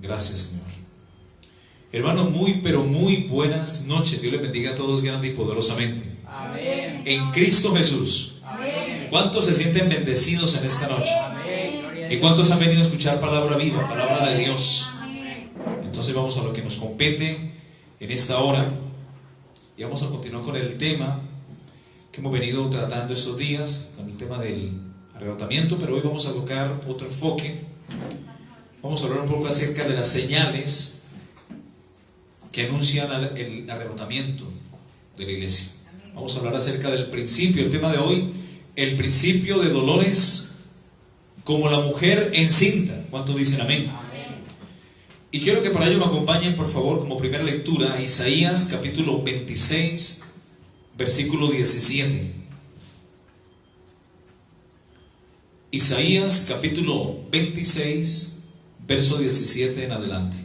Gracias, Señor. Hermano, muy pero muy buenas noches. Dios les bendiga a todos grande y poderosamente. Amén. En Cristo Jesús. Amén. ¿Cuántos se sienten bendecidos en esta noche? Amén. ¿Y cuántos han venido a escuchar palabra viva, palabra de Dios? Entonces vamos a lo que nos compete en esta hora. Y vamos a continuar con el tema que hemos venido tratando estos días, con el tema del arrebatamiento, pero hoy vamos a tocar otro enfoque. Vamos a hablar un poco acerca de las señales que anuncian el arrebatamiento de la iglesia. Vamos a hablar acerca del principio, el tema de hoy, el principio de dolores como la mujer encinta. ¿Cuántos dicen amén? Amén. Y quiero que para ello me acompañen, por favor, como primera lectura, a Isaías capítulo 26, versículo 17. Isaías capítulo 26, verso 17 en adelante.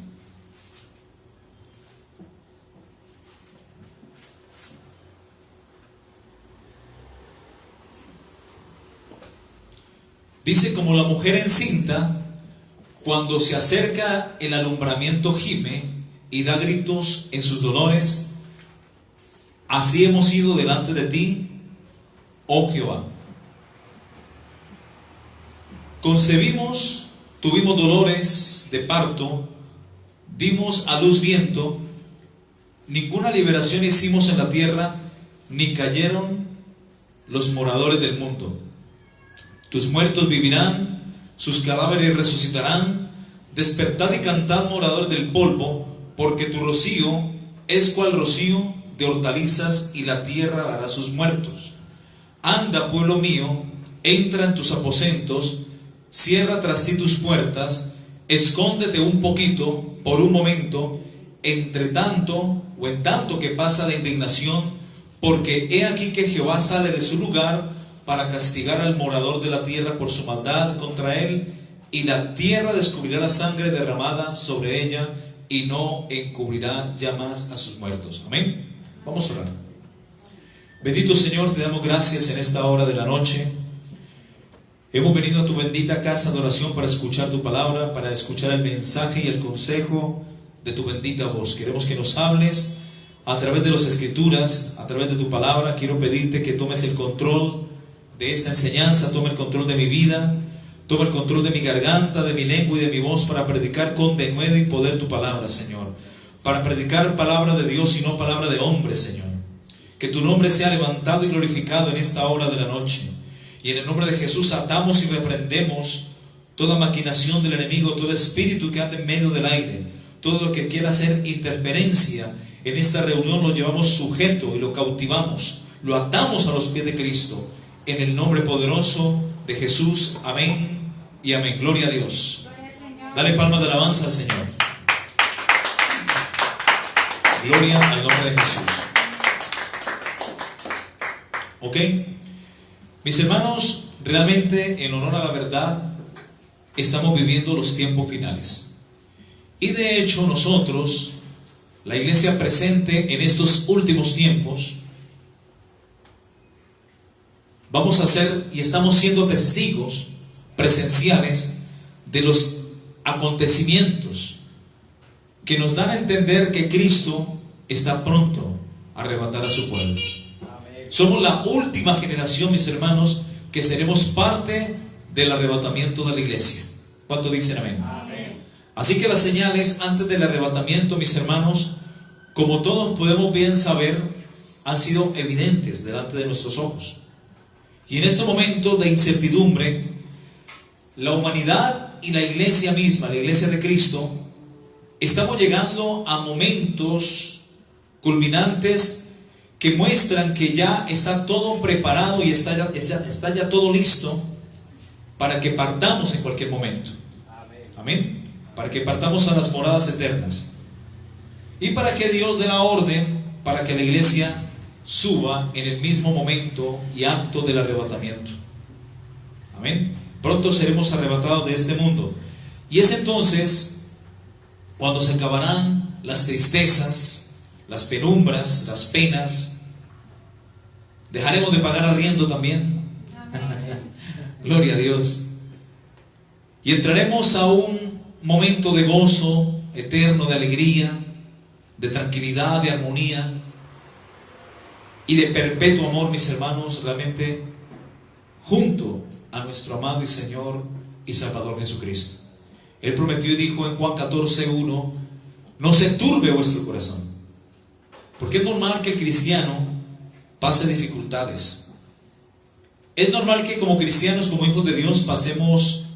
Dice: como la mujer encinta, cuando se acerca el alumbramiento, gime y da gritos en sus dolores, así hemos ido delante de ti, oh Jehová. Concebimos, tuvimos dolores de parto, dimos a luz viento, ninguna liberación hicimos en la tierra, ni cayeron los moradores del mundo. Tus muertos vivirán, sus cadáveres resucitarán. Despertad y cantad, moradores del polvo, porque tu rocío es cual rocío de hortalizas, y la tierra dará sus muertos. Anda, pueblo mío, entra en tus aposentos, cierra tras ti tus puertas, escóndete un poquito, por un momento, entre tanto o en tanto que pasa la indignación, porque he aquí que Jehová sale de su lugar para castigar al morador de la tierra por su maldad contra él, y la tierra descubrirá la sangre derramada sobre ella, y no encubrirá ya más a sus muertos. Amén. Vamos a orar. Bendito Señor, te damos gracias en esta hora de la noche. Hemos venido a tu bendita casa de oración para escuchar tu palabra, para escuchar el mensaje y el consejo de tu bendita voz. Queremos que nos hables a través de las escrituras, a través de tu palabra. Quiero pedirte que tomes el control de esta enseñanza, toma el control de mi vida, toma el control de mi garganta, de mi lengua y de mi voz, para predicar con denuedo y poder tu palabra, Señor. Para predicar palabra de Dios y no palabra de hombre, Señor. Que tu nombre sea levantado y glorificado en esta hora de la noche. Y en el nombre de Jesús atamos y reprendemos toda maquinación del enemigo, todo espíritu que anda en medio del aire, todo lo que quiera hacer interferencia en esta reunión, lo llevamos sujeto y lo cautivamos, lo atamos a los pies de Cristo. En el nombre poderoso de Jesús, amén y amén. Gloria a Dios. Dale palmas de alabanza al Señor. Gloria al nombre de Jesús. Ok, mis hermanos, realmente en honor a la verdad estamos viviendo los tiempos finales. Y de hecho nosotros, la iglesia presente en estos últimos tiempos, vamos a ser y estamos siendo testigos presenciales de los acontecimientos que nos dan a entender que Cristo está pronto a arrebatar a su pueblo. Amén. Somos la última generación, mis hermanos, que seremos parte del arrebatamiento de la iglesia. ¿Cuánto dicen amén? Amén. Así que las señales antes del arrebatamiento, mis hermanos, como todos podemos bien saber, han sido evidentes delante de nuestros ojos. Y en este momento de incertidumbre, la humanidad y la iglesia misma, la iglesia de Cristo, estamos llegando a momentos culminantes que muestran que ya está todo preparado y está ya todo listo para que partamos en cualquier momento. Amén. Para que partamos a las moradas eternas. Y para que Dios dé la orden para que la iglesia suba en el mismo momento y acto del arrebatamiento. Amén. Pronto seremos arrebatados de este mundo. Y es entonces cuando se acabarán las tristezas, las penumbras, las penas. Dejaremos de pagar arriendo también. Gloria a Dios. Y entraremos a un momento de gozo eterno, de alegría, de tranquilidad, de armonía y de perpetuo amor, mis hermanos, realmente junto a nuestro amado y Señor y Salvador Jesucristo. Él prometió y dijo en Juan 14:1: no se turbe vuestro corazón. Porque es normal que el cristiano pase dificultades. Es normal que como cristianos, como hijos de Dios, pasemos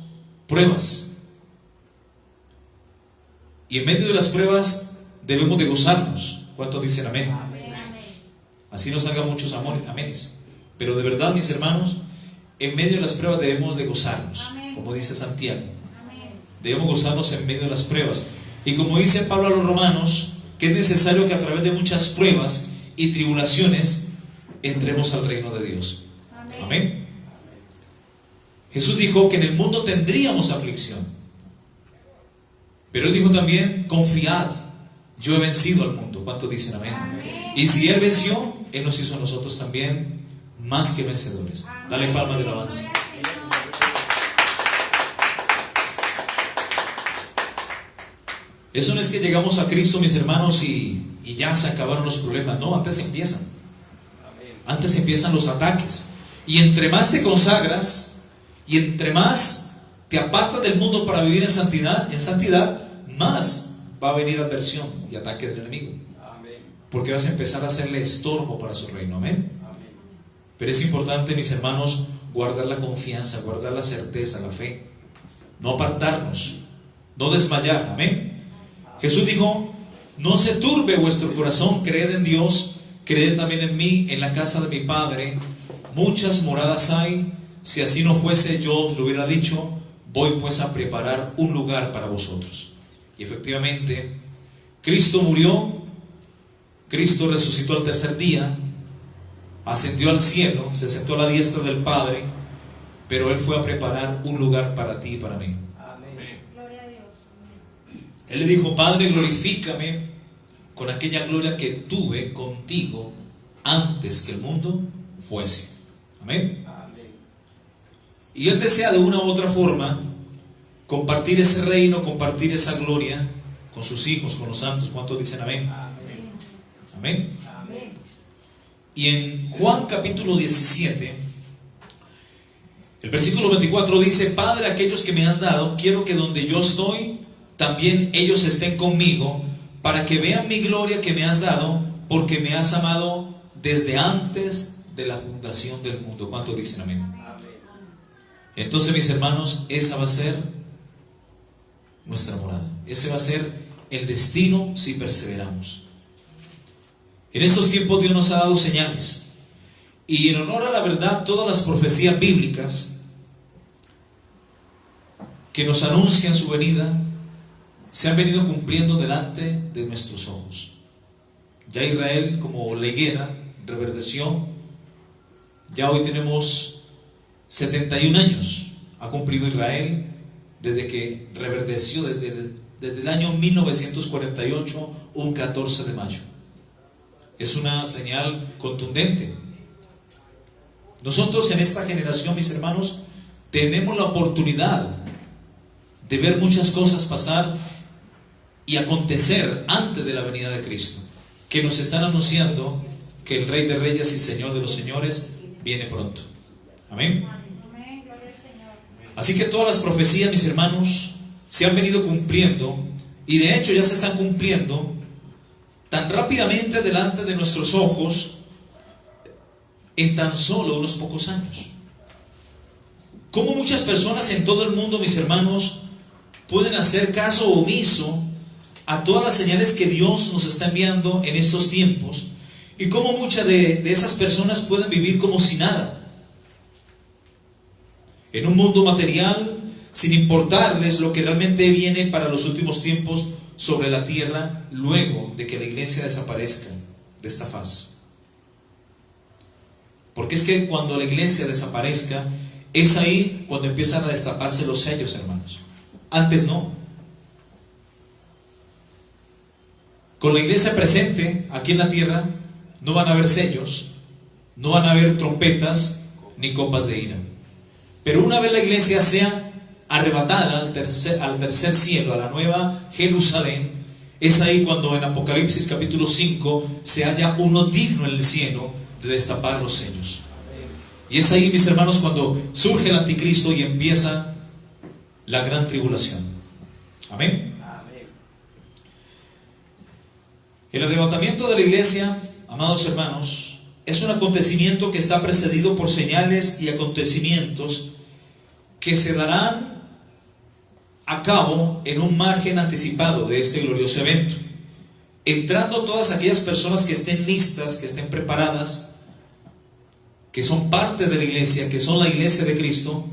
pruebas. Y en medio de las pruebas debemos de gozarnos. ¿Cuántos dicen amén? Amén. Así nos salgan muchos aménes. Pero de verdad, mis hermanos, en medio de las pruebas debemos de gozarnos. Amén. Como dice Santiago. Amén. Debemos gozarnos en medio de las pruebas. Y como dice Pablo a los romanos, que es necesario que a través de muchas pruebas y tribulaciones entremos al reino de Dios. Amén. Amén. Jesús dijo que en el mundo tendríamos aflicción. Pero Él dijo también: confiad, yo he vencido al mundo. ¿Cuántos dicen amén? Amén. Y si Él venció, Él nos hizo a nosotros también más que vencedores. Dale palma de alabanza. Eso no es que llegamos a Cristo, mis hermanos, y ya se acabaron los problemas. No, antes empiezan. Antes empiezan los ataques. Y entre más te consagras y entre más te apartas del mundo para vivir en santidad, más va a venir adversión y ataque del enemigo. Porque vas a empezar a hacerle estorbo para su reino. Amén. Pero es importante, mis hermanos, guardar la confianza, guardar la certeza, la fe. No apartarnos, no desmayar. Amén. Jesús dijo: no se turbe vuestro corazón, creed en Dios, creed también en mí. En la casa de mi Padre muchas moradas hay. Si así no fuese, yo os lo hubiera dicho. Voy pues a preparar un lugar para vosotros. Y efectivamente, Cristo murió, Cristo resucitó al tercer día, ascendió al cielo, se sentó a la diestra del Padre, pero Él fue a preparar un lugar para ti y para mí. Gloria a Dios. Él le dijo: Padre, glorifícame con aquella gloria que tuve contigo antes que el mundo fuese. Amén. Y Él desea de una u otra forma compartir ese reino, compartir esa gloria con sus hijos, con los santos. ¿Cuántos dicen amén? Amén. Amén. Y en Juan capítulo 17, el versículo 24 dice: Padre, aquellos que me has dado, quiero que donde yo estoy, también ellos estén conmigo, para que vean mi gloria que me has dado, porque me has amado desde antes de la fundación del mundo. ¿Cuántos dicen amén? Entonces, mis hermanos, esa va a ser nuestra morada. Ese va a ser el destino si perseveramos. En estos tiempos Dios nos ha dado señales. Y en honor a la verdad, todas las profecías bíblicas que nos anuncian su venida se han venido cumpliendo delante de nuestros ojos. Ya Israel, como la higuera, reverdeció. Ya hoy tenemos 71 años ha cumplido Israel desde que reverdeció, desde el año 1948, un 14 de mayo. Es una señal contundente. Nosotros en esta generación, mis hermanos, tenemos la oportunidad de ver muchas cosas pasar y acontecer antes de la venida de Cristo, que nos están anunciando que el Rey de Reyes y Señor de los Señores viene pronto. Amén. Amén. Gloria al Señor. Así que todas las profecías, mis hermanos, se han venido cumpliendo, y de hecho ya se están cumpliendo tan rápidamente delante de nuestros ojos en tan solo unos pocos años. Como muchas personas en todo el mundo, mis hermanos, pueden hacer caso omiso a todas las señales que Dios nos está enviando en estos tiempos, y cómo muchas de esas personas pueden vivir como si nada, en un mundo material, sin importarles lo que realmente viene para los últimos tiempos sobre la tierra, luego de que la iglesia desaparezca de esta faz. Porque es que cuando la iglesia desaparezca, es ahí cuando empiezan a destaparse los sellos, hermanos. Antes no. Con la iglesia presente aquí en la tierra, no van a haber sellos, no van a haber trompetas ni copas de ira. Pero una vez la iglesia sea arrebatada al tercer cielo, a la nueva Jerusalén, es ahí cuando en Apocalipsis capítulo 5 se halla uno digno en el cielo de destapar los sellos. Y es ahí, mis hermanos, cuando surge el anticristo y empieza la gran tribulación. Amén. El arrebatamiento de la iglesia, amados hermanos, es un acontecimiento que está precedido por señales y acontecimientos que se darán a cabo en un margen anticipado de este glorioso evento. Entrando todas aquellas personas que estén listas, que estén preparadas, que son parte de la iglesia, que son la iglesia de Cristo,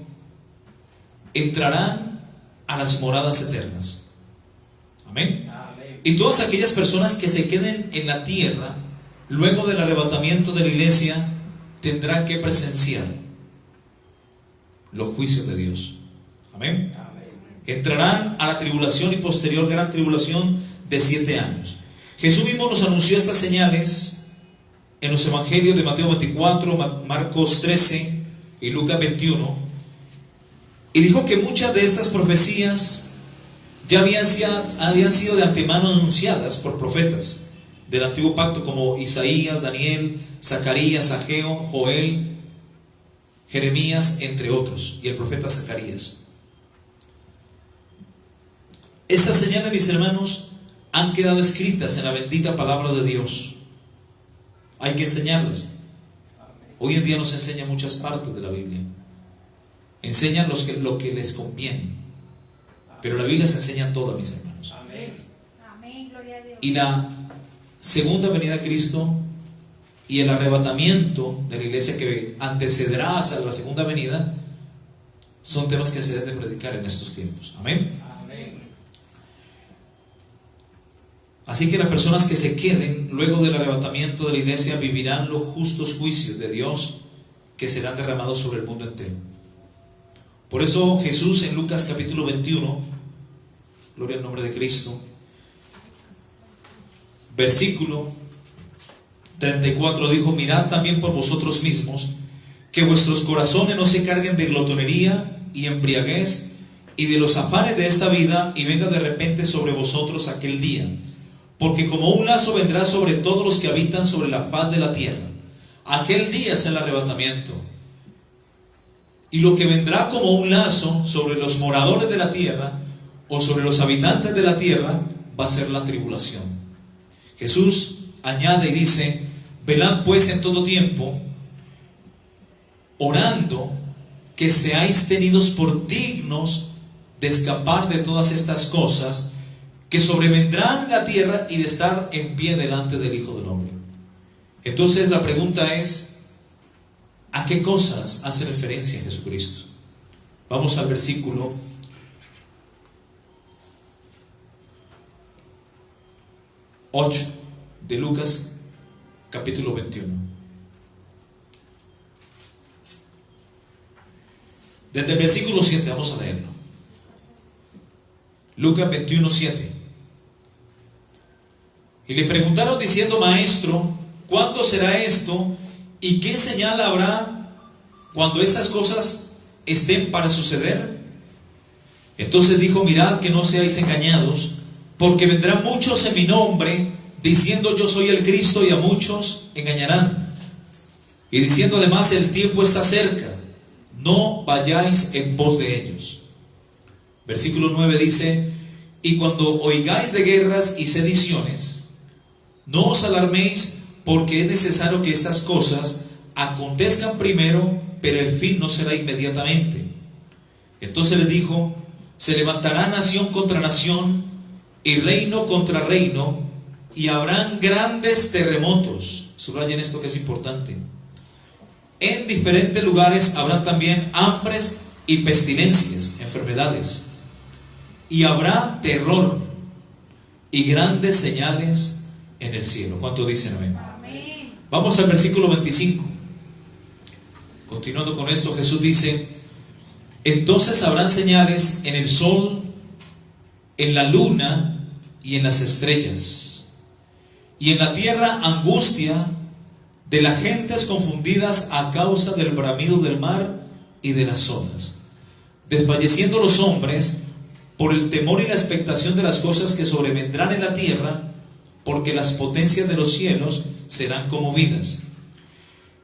entrarán a las moradas eternas. Amén. Y todas aquellas personas que se queden en la tierra, luego del arrebatamiento de la iglesia, tendrán que presenciar los juicios de Dios. Amén. Entrarán a la tribulación y posterior gran tribulación de 7 años. Jesús mismo nos anunció estas señales en los evangelios de Mateo 24, Marcos 13 y Lucas 21, y dijo que muchas de estas profecías ya habían sido de antemano anunciadas por profetas del antiguo pacto, como Isaías, Daniel, Zacarías, Ageo, Joel, Jeremías, entre otros, y el profeta Zacarías. Estas señales, mis hermanos, han quedado escritas en la bendita palabra de Dios. Hay que enseñarlas. Hoy en día nos enseñan muchas partes de la Biblia. Enseñan lo que les conviene. Pero la Biblia se enseña toda, mis hermanos. Amén, gloria a Dios. Y la segunda venida de Cristo y el arrebatamiento de la iglesia que antecederá a la segunda venida son temas que se deben de predicar en estos tiempos. Amén. Así que las personas que se queden luego del arrebatamiento de la iglesia vivirán los justos juicios de Dios que serán derramados sobre el mundo entero. Por eso Jesús en Lucas capítulo 21, gloria al nombre de Cristo, versículo 34 dijo: mirad también por vosotros mismos, que vuestros corazones no se carguen de glotonería y embriaguez y de los afanes de esta vida, y venga de repente sobre vosotros aquel día, porque como un lazo vendrá sobre todos los que habitan sobre la faz de la tierra. Aquel día es el arrebatamiento. Y lo que vendrá como un lazo sobre los moradores de la tierra o sobre los habitantes de la tierra va a ser la tribulación. Jesús añade y dice: velad pues en todo tiempo, orando que seáis tenidos por dignos de escapar de todas estas cosas que sobrevendrán en la tierra y de estar en pie delante del Hijo del Hombre. Entonces la pregunta es: ¿a qué cosas hace referencia Jesucristo? Vamos al versículo 8 de Lucas capítulo 21. Desde el versículo 7 vamos a leerlo. Lucas 21, 7. Y le preguntaron diciendo: Maestro, ¿cuándo será esto? ¿Y qué señal habrá cuando estas cosas estén para suceder? Entonces dijo: mirad que no seáis engañados, porque vendrán muchos en mi nombre, diciendo yo soy el Cristo, y a muchos engañarán. Y diciendo además: el tiempo está cerca, no vayáis en pos de ellos. Versículo 9 dice: y cuando oigáis de guerras y sediciones, no os alarméis, porque es necesario que estas cosas acontezcan primero, pero el fin no será inmediatamente. Entonces les dijo: se levantará nación contra nación y reino contra reino, y habrán grandes terremotos. Subrayen esto que es importante. En diferentes lugares habrán también hambres y pestilencias, enfermedades, y habrá terror y grandes señales en el cielo. ¿Cuánto dicen amén? Amén. Vamos al versículo 25. Continuando con esto, Jesús dice: entonces habrán señales en el sol, en la luna y en las estrellas, y en la tierra angustia de las gentes confundidas a causa del bramido del mar y de las olas. desfalleciendo los hombres por el temor y la expectación de las cosas que sobrevendrán en la tierra, porque las potencias de los cielos serán conmovidas.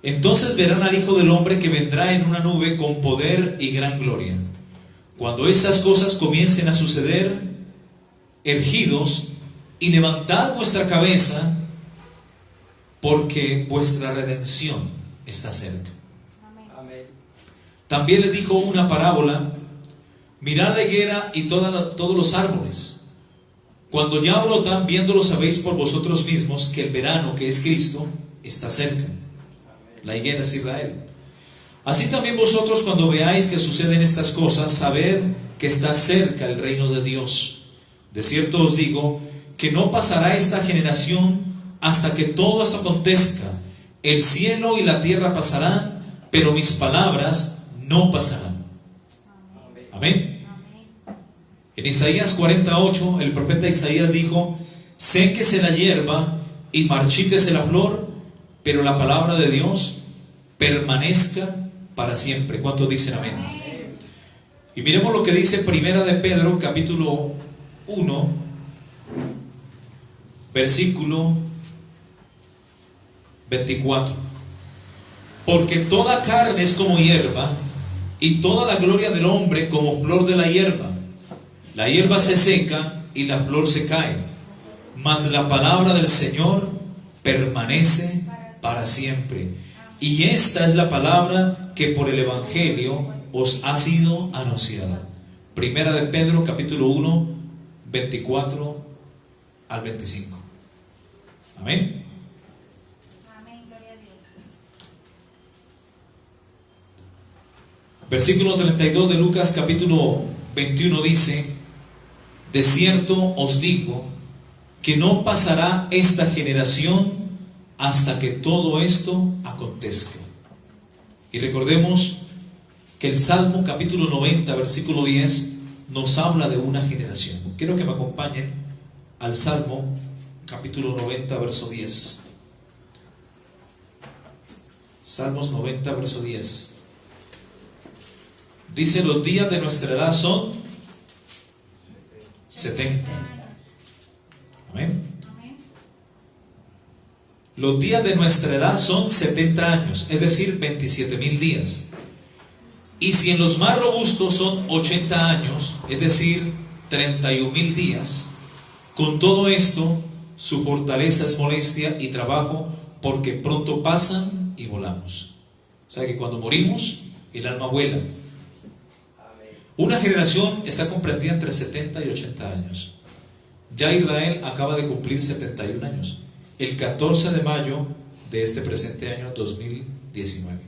Entonces verán al Hijo del Hombre que vendrá en una nube con poder y gran gloria. Cuando estas cosas comiencen a suceder, ergidos y levantad vuestra cabeza, porque vuestra redención está cerca. Amén. También les dijo una parábola: mirad la higuera y todos los árboles. Cuando ya brotan, viéndolo sabéis por vosotros mismos que el verano, que es Cristo, está cerca. La higuera es Israel. Así también vosotros, cuando veáis que suceden estas cosas, sabed que está cerca el reino de Dios. De cierto os digo que no pasará esta generación hasta que todo esto acontezca. El cielo y la tierra pasarán, pero mis palabras no pasarán. Amén. En Isaías 48, el profeta Isaías dijo: séquese la hierba y marchítese la flor, pero la palabra de Dios permanezca para siempre. ¿Cuántos dicen amén? Y miremos lo que dice Primera de Pedro, capítulo 1, versículo 24. Porque toda carne es como hierba, y toda la gloria del hombre como flor de la hierba. La hierba se seca y la flor se cae, mas la palabra del Señor permanece para siempre. Y esta es la palabra que por el Evangelio os ha sido anunciada. Primera de Pedro, capítulo 1, 24 al 25. Amén. Amén, gloria a Dios. Versículo 32 de Lucas, capítulo 21 dice: de cierto os digo que no pasará esta generación hasta que todo esto acontezca. Y recordemos que el Salmo capítulo 90, versículo 10 nos habla de una generación. Quiero que me acompañen al Salmo capítulo 90, verso 10. Salmos 90, verso 10. Dice: los días de nuestra edad son 70. Amén. Los días de nuestra edad son 70 años, es decir, 27,000 días. Y si en los más robustos son 80 años, es decir, 31,000 días, con todo esto, su fortaleza es molestia y trabajo, porque pronto pasan y volamos. O sea que cuando morimos, el alma vuela. Una generación está comprendida entre 70 y 80 años. Ya Israel acaba de cumplir 71 años, el 14 de mayo de este presente año 2019.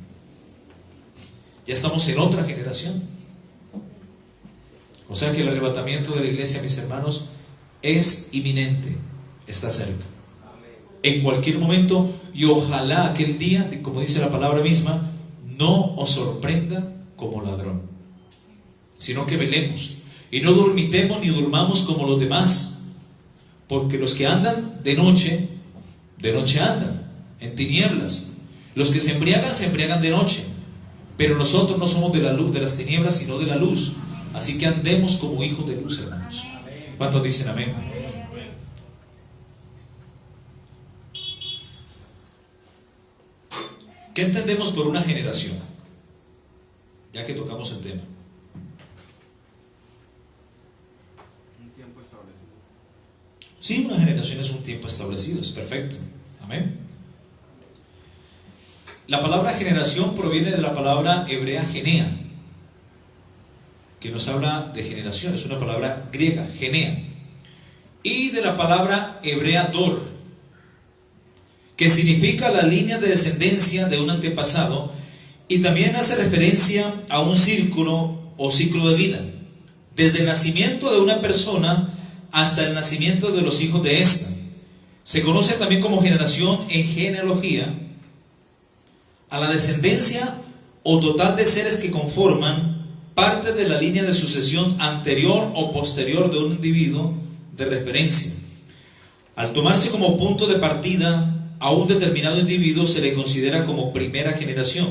Ya estamos en otra generación. O sea que el arrebatamiento de la iglesia, mis hermanos, es inminente, está cerca. En cualquier momento, y ojalá aquel día, como dice la palabra misma, no os sorprenda como ladrón, sino que velemos y no dormitemos ni durmamos como los demás, porque los que andan de noche andan en tinieblas. Los que se embriagan de noche. Pero nosotros no somos de la luz, de las tinieblas, sino de la luz. Así que andemos como hijos de luz, hermanos. ¿Cuántos dicen amén? ¿Qué entendemos por una generación? Ya que tocamos el tema. Un tiempo establecido. Sí, una generación es un tiempo establecido, es perfecto. Amén. La palabra generación proviene de la palabra hebrea genea, que nos habla de generación, es una palabra griega, genea, y de la palabra hebrea dor, que significa la línea de descendencia de un antepasado, y también hace referencia a un círculo o ciclo de vida, desde el nacimiento de una persona hasta el nacimiento de los hijos de ésta. Se conoce también como generación en genealogía a la descendencia o total de seres que conforman parte de la línea de sucesión anterior o posterior de un individuo de referencia. Al tomarse como punto de partida a un determinado individuo, se le considera como primera generación.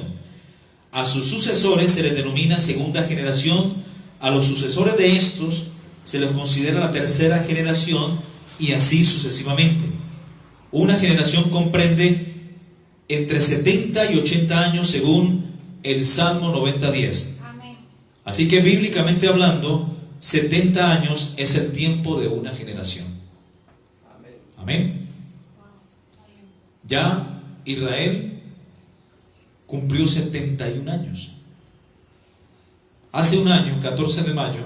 A sus sucesores se les denomina segunda generación, A los sucesores de estos se les considera la tercera generación y así sucesivamente. Una generación comprende entre 70 y 80 años según el Salmo 90:10. Amén. Así que bíblicamente hablando, 70 años es el tiempo de una generación. Amén. Ya Israel cumplió 71 años. Hace un año, 14 de mayo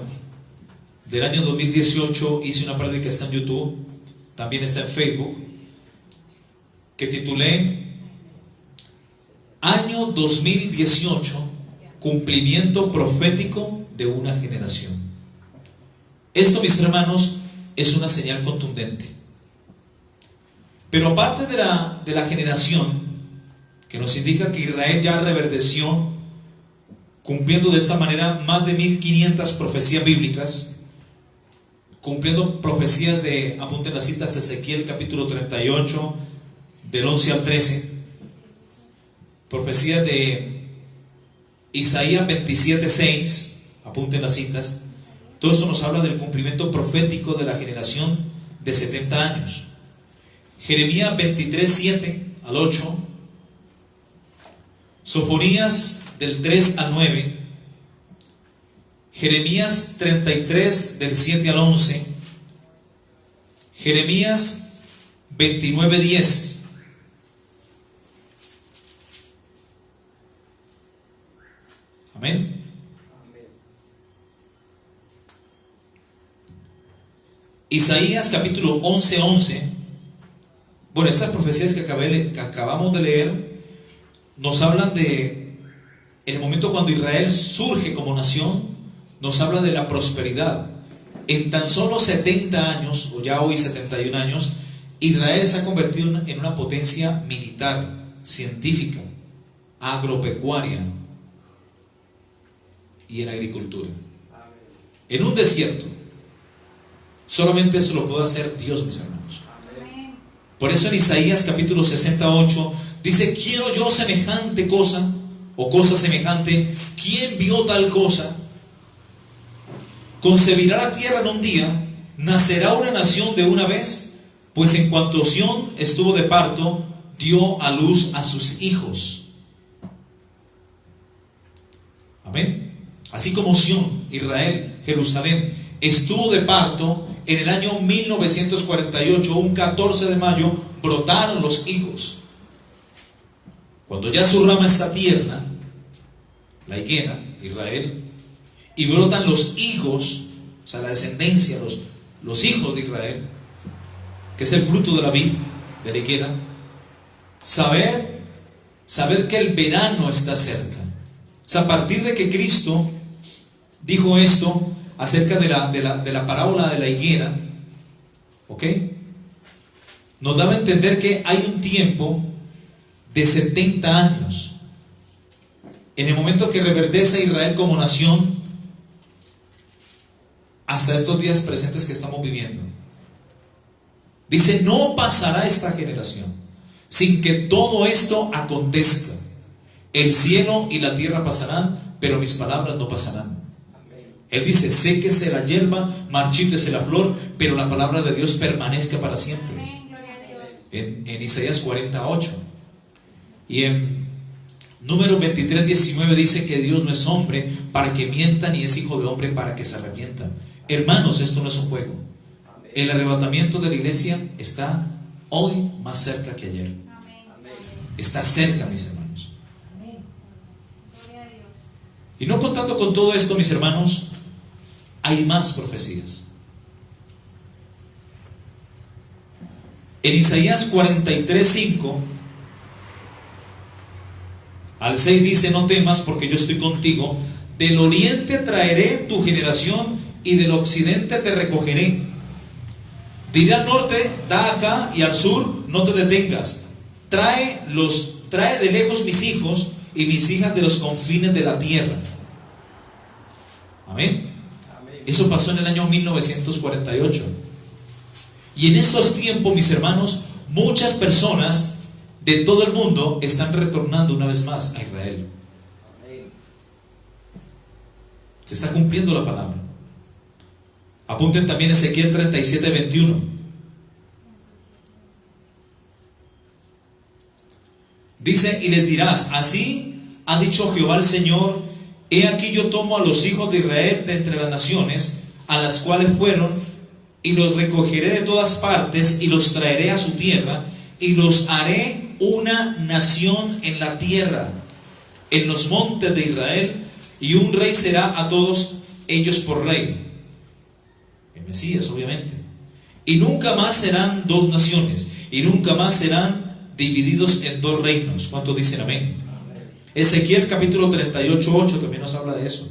del año 2018, hice una prédica que está en YouTube, también está en Facebook, que titulé Año 2018, cumplimiento profético de una generación. Esto, mis hermanos, es una señal contundente. Pero aparte de la generación, que nos indica que Israel ya reverdeció, cumpliendo de esta manera más de 1500 profecías bíblicas, cumpliendo profecías de, apunten las citas, Ezequiel capítulo 38, del 11 al 13, profecías de Isaías 27:6, apunten las citas. Todo esto nos habla del cumplimiento profético de la generación de 70 años. Jeremías 23:7 al 8, Sofonías del 3 al 9, Jeremías 33 del 7 al 11, Jeremías 29:10. Amén. Isaías capítulo 11:11. Bueno, estas profecías que acabamos de leer nos hablan de el momento cuando Israel surge como nación, nos habla de la prosperidad. En tan solo 70 años, o ya hoy 71 años, Israel se ha convertido en una potencia militar, científica, agropecuaria y en agricultura. En un desierto. Solamente esto lo puede hacer Dios, mis hermanos. Por eso en Isaías capítulo 68 dice: quiero yo semejante cosa, o cosa semejante. ¿Quién vio tal cosa? ¿Concebirá la tierra en un día? ¿Nacerá una nación de una vez? Pues en cuanto Sión estuvo de parto, dio a luz a sus hijos. Amén. Así como Sión, Israel, Jerusalén, estuvo de parto, en el año 1948, un 14 de mayo, brotaron los higos. Cuando ya su rama está tierna, la higuera, Israel, y brotan los higos, o sea, la descendencia, los hijos de Israel, que es el fruto de la vid, de la higuera, saber que el verano está cerca. O sea, a partir de que Cristo dijo esto acerca de la parábola de la higuera, ¿ok? Nos daba a entender que hay un tiempo de 70 años. En el momento que reverdece Israel como nación, hasta estos días presentes que estamos viviendo. Dice: no pasará esta generación sin que todo esto acontezca. El cielo y la tierra pasarán, pero mis palabras no pasarán. Él dice: séquese la hierba, marchítese la flor, pero la palabra de Dios permanezca para siempre. Amén, gloria a Dios. En Isaías 48. Y en Números 23:19 dice que Dios no es hombre para que mienta, ni es hijo de hombre para que se arrepienta. Hermanos, esto no es un juego. El arrebatamiento de la iglesia está hoy más cerca que ayer. Amén. Está cerca, mis hermanos. Gloria a Dios. Y no contando con todo esto, mis hermanos, hay más profecías. En Isaías 43:5 al 6 dice: no temas, porque yo estoy contigo. Del oriente traeré tu generación, y del occidente te recogeré. Diré al norte: da acá, y al sur: no te detengas. Trae de lejos mis hijos y mis hijas de los confines de la tierra. Amén. Eso pasó en el año 1948. Y en estos tiempos, mis hermanos, muchas personas de todo el mundo están retornando una vez más a Israel. Se está cumpliendo la palabra. Apunten también Ezequiel 37:21. Dice: y les dirás, así ha dicho Jehová el Señor, he aquí yo tomo a los hijos de Israel de entre las naciones a las cuales fueron, y los recogeré de todas partes, y los traeré a su tierra, y los haré una nación en la tierra, en los montes de Israel, y un rey será a todos ellos por rey. El Mesías, obviamente. Y nunca más serán dos naciones, y nunca más serán divididos en dos reinos. ¿Cuántos dicen amén? Amén. Ezequiel capítulo 38:8 también nos habla de eso.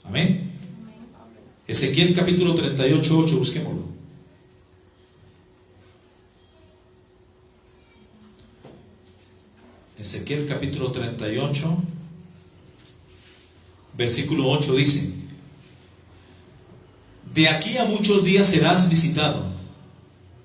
Amén. Ezequiel capítulo 38:8, busquémoslo. Ezequiel capítulo 38, versículo 8 dice: de aquí a muchos días serás visitado,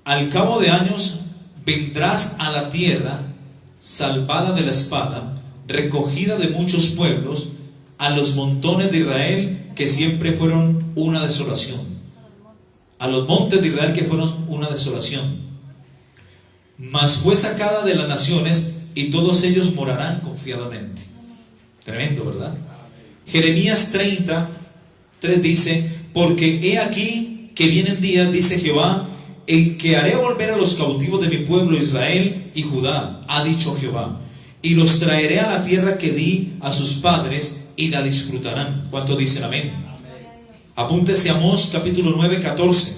al cabo de años vendrás a la tierra, salvada de la espada, recogida de muchos pueblos, a los montones de Israel que siempre fueron una desolación, a los montes de Israel que fueron una desolación. Mas fue sacada de las naciones, y todos ellos morarán confiadamente. Tremendo, ¿verdad? Jeremías 30:3 dice: porque he aquí que vienen días, dice Jehová, en que haré volver a los cautivos de mi pueblo Israel y Judá, ha dicho Jehová, y los traeré a la tierra que di a sus padres, y la disfrutarán. ¿Cuántos dicen amén? Apúntese a Amós capítulo 9:14.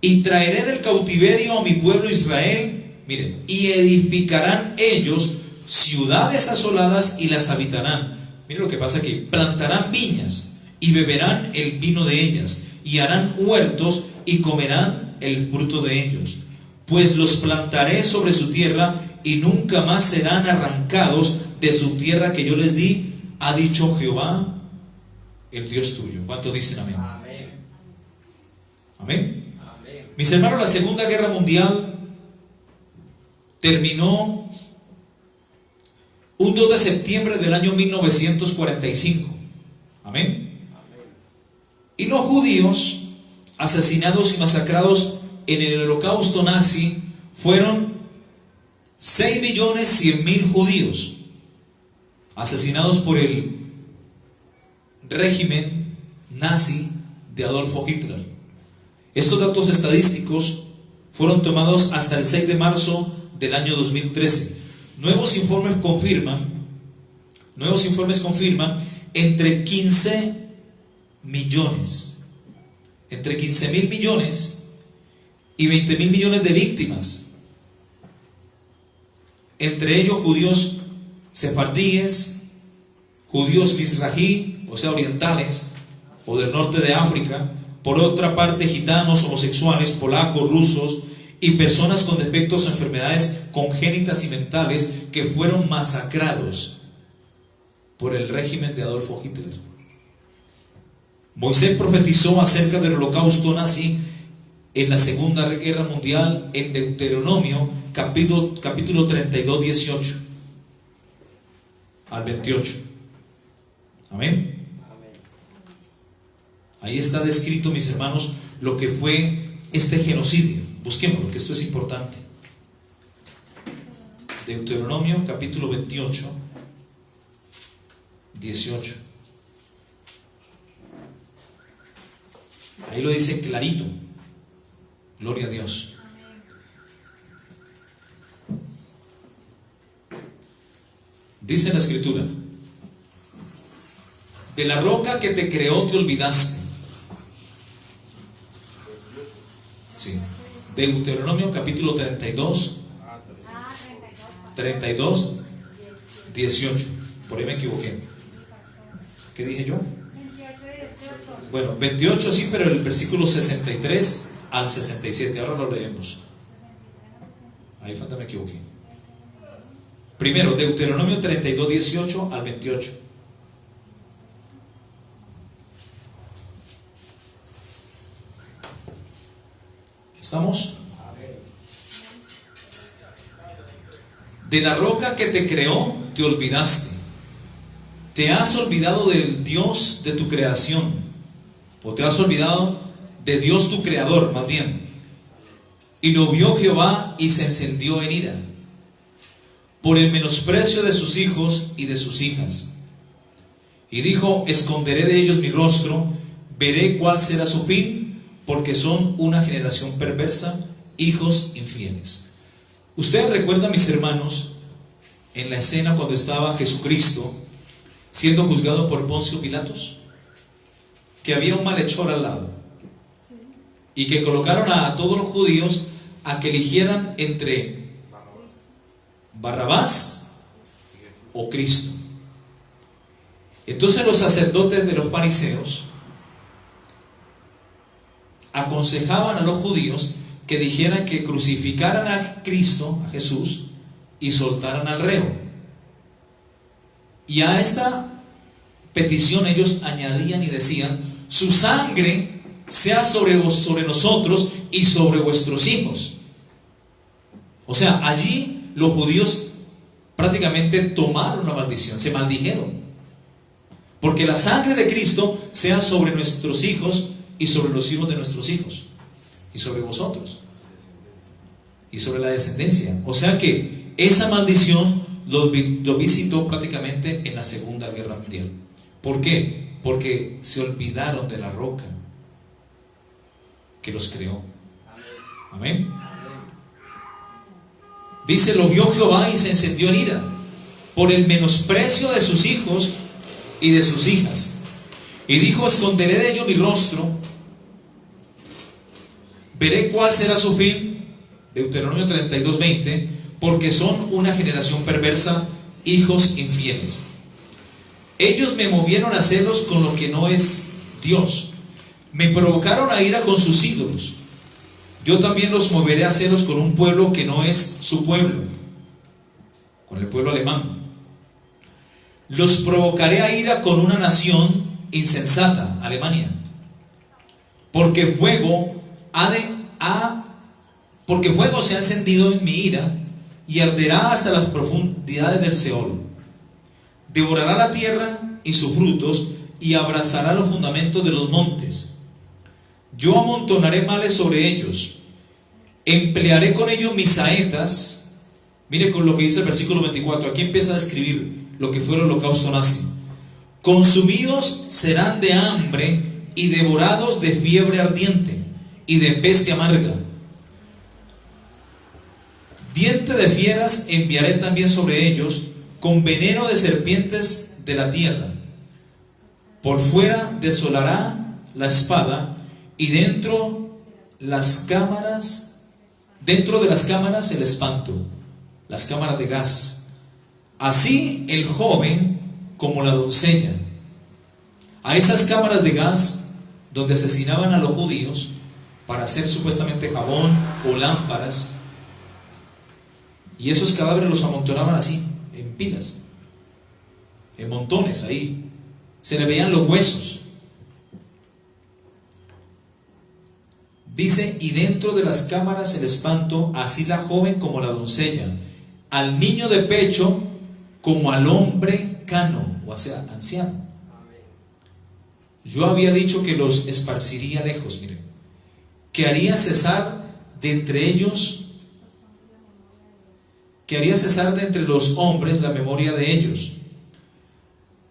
Y traeré del cautiverio a mi pueblo Israel, miren, y edificarán ellos ciudades asoladas y las habitarán. Miren lo que pasa aquí: plantarán viñas y beberán el vino de ellas, y harán huertos y comerán el fruto de ellos, pues los plantaré sobre su tierra, y nunca más serán arrancados de su tierra que yo les di, ha dicho Jehová el Dios tuyo. ¿Cuántos dicen amén? Amén. Amén. Amén. Mis hermanos, la Segunda Guerra Mundial terminó un 2 de septiembre del año 1945. Amén. Y los judíos asesinados y masacrados en el holocausto nazi fueron 6.100.000 judíos asesinados por el régimen nazi de Adolfo Hitler. Estos datos estadísticos fueron tomados hasta el 6 de marzo del año 2013. Nuevos informes confirman entre 15 millones, entre 15.000 millones y 20.000 millones de víctimas, entre ellos judíos sefardíes, judíos mizrahi, o sea orientales, o del norte de África, por otra parte gitanos, homosexuales, polacos, rusos y personas con defectos o enfermedades congénitas y mentales que fueron masacrados por el régimen de Adolfo Hitler. Moisés profetizó acerca del holocausto nazi en la Segunda Guerra Mundial en Deuteronomio capítulo 32, 18 al 28. Amén. Ahí está descrito, mis hermanos, lo que fue este genocidio. Busquémoslo, que esto es importante. Deuteronomio capítulo 28, 18. Ahí lo dice clarito. Gloria a Dios. Dice la escritura: de la roca que te creó te olvidaste. Sí. Deuteronomio capítulo 32, 18. Por ahí me equivoqué. ¿Qué dije yo? Bueno, 28 sí, pero el versículo 63 al 67. Ahora lo leemos. Ahí falta, me equivoqué. Primero, Deuteronomio 32, 18 al 28. ¿Estamos? De la roca que te creó te olvidaste, ¿Te has olvidado del Dios de tu creación? ¿O te has olvidado de Dios tu creador, más bien? Y lo vio Jehová y se encendió en ira por el menosprecio de sus hijos y de sus hijas. Y dijo: esconderé de ellos mi rostro, veré cuál será su fin, porque son una generación perversa, hijos infieles. Ustedes recuerdan, mis hermanos, en la escena cuando estaba Jesucristo siendo juzgado por Poncio Pilatos, que había un malhechor al lado y que colocaron a todos los judíos a que eligieran entre Barrabás o Cristo. Entonces los sacerdotes de los fariseos aconsejaban a los judíos que dijeran que crucificaran a Cristo, a Jesús, y soltaran al reo. Y a esta petición ellos añadían y decían: su sangre sea sobre nosotros y sobre vuestros hijos. O sea, allí los judíos prácticamente tomaron la maldición, se maldijeron. Porque la sangre de Cristo sea sobre nuestros hijos y sobre los hijos de nuestros hijos, y sobre vosotros, y sobre la descendencia. O sea que esa maldición lo visitó prácticamente en la Segunda Guerra Mundial. ¿Por qué? Porque se olvidaron de la roca que los creó. Amén. Dice: lo vio Jehová y se encendió en ira por el menosprecio de sus hijos y de sus hijas. Y dijo: esconderé de ellos mi rostro, veré cuál será su fin. Deuteronomio 32:20. Porque son una generación perversa, hijos infieles. Ellos me movieron a celos con lo que no es Dios, me provocaron a ira con sus ídolos. Yo también los moveré a celos con un pueblo que no es su pueblo, con el pueblo alemán. Los provocaré a ira con una nación insensata, Alemania, porque fuego se ha encendido en mi ira y arderá hasta las profundidades del Seol. Devorará la tierra y sus frutos y abrazará los fundamentos de los montes. Yo amontonaré males sobre ellos, emplearé con ellos mis saetas. Mire con lo que dice el versículo 24. Aquí empieza a describir lo que fue el holocausto nazi. Consumidos serán de hambre y devorados de fiebre ardiente y de peste amarga. Diente de fieras enviaré también sobre ellos, con veneno de serpientes de la tierra. Por fuera desolará la espada, y dentro de las cámaras el espanto, las cámaras de gas. Así el joven como la doncella. A esas cámaras de gas donde asesinaban a los judíos para hacer supuestamente jabón o lámparas. Y esos cadáveres los amontonaban así, en pilas, en montones ahí. Se le veían los huesos. Dice: y dentro de las cámaras el espanto, así la joven como la doncella, al niño de pecho como al hombre cano, o sea, anciano. Yo había dicho que los esparciría lejos, miren, que haría cesar de entre ellos, que haría cesar de entre los hombres la memoria de ellos,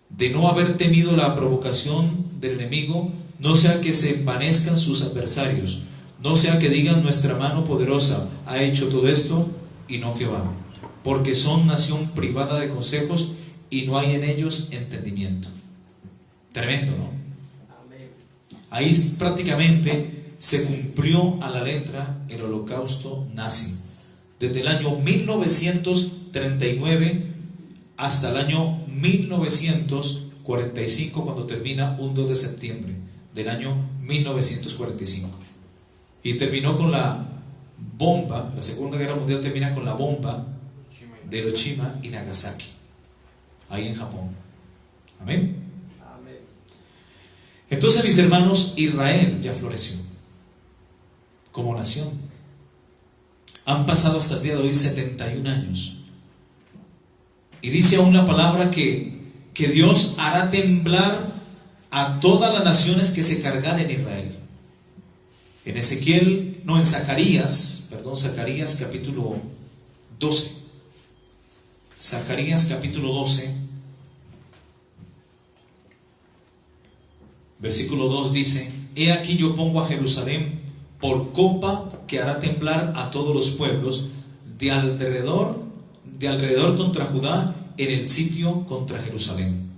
de no haber temido la provocación del enemigo, no sea que se envanezcan sus adversarios, no sea que digan: nuestra mano poderosa ha hecho todo esto, y no Jehová, porque son nación privada de consejos y no hay en ellos entendimiento. Tremendo, ¿no? Ahí prácticamente se cumplió a la letra el holocausto nazi. Desde el año 1939 hasta el año 1945, cuando termina un 2 de septiembre del año 1945. Y terminó con la bomba, la Segunda Guerra Mundial termina con la bomba de Hiroshima y Nagasaki, ahí en Japón. Amén. Entonces, mis hermanos, Israel ya floreció como nación. Han pasado hasta el día de hoy 71 años. Y dice aún la palabra que que Dios hará temblar a todas las naciones que se cargan en Israel. En Zacarías capítulo 12. Zacarías capítulo 12, versículo 2 dice: He aquí yo pongo a Jerusalén por copa que hará temblar a todos los pueblos de alrededor contra Judá, en el sitio contra Jerusalén.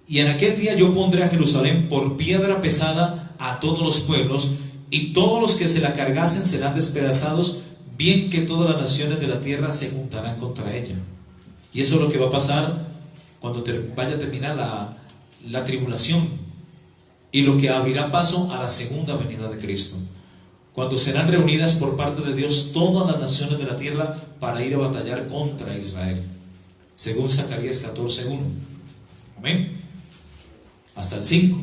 Y en aquel día yo pondré a Jerusalén por piedra pesada a todos los pueblos, y todos los que se la cargasen serán despedazados, bien que todas las naciones de la tierra se juntarán contra ella. Y eso es lo que va a pasar cuando vaya a terminar la tribulación, y lo que abrirá paso a la segunda venida de Cristo, cuando serán reunidas por parte de Dios todas las naciones de la tierra para ir a batallar contra Israel, según Zacarías 14:1. Amén. Hasta el 5.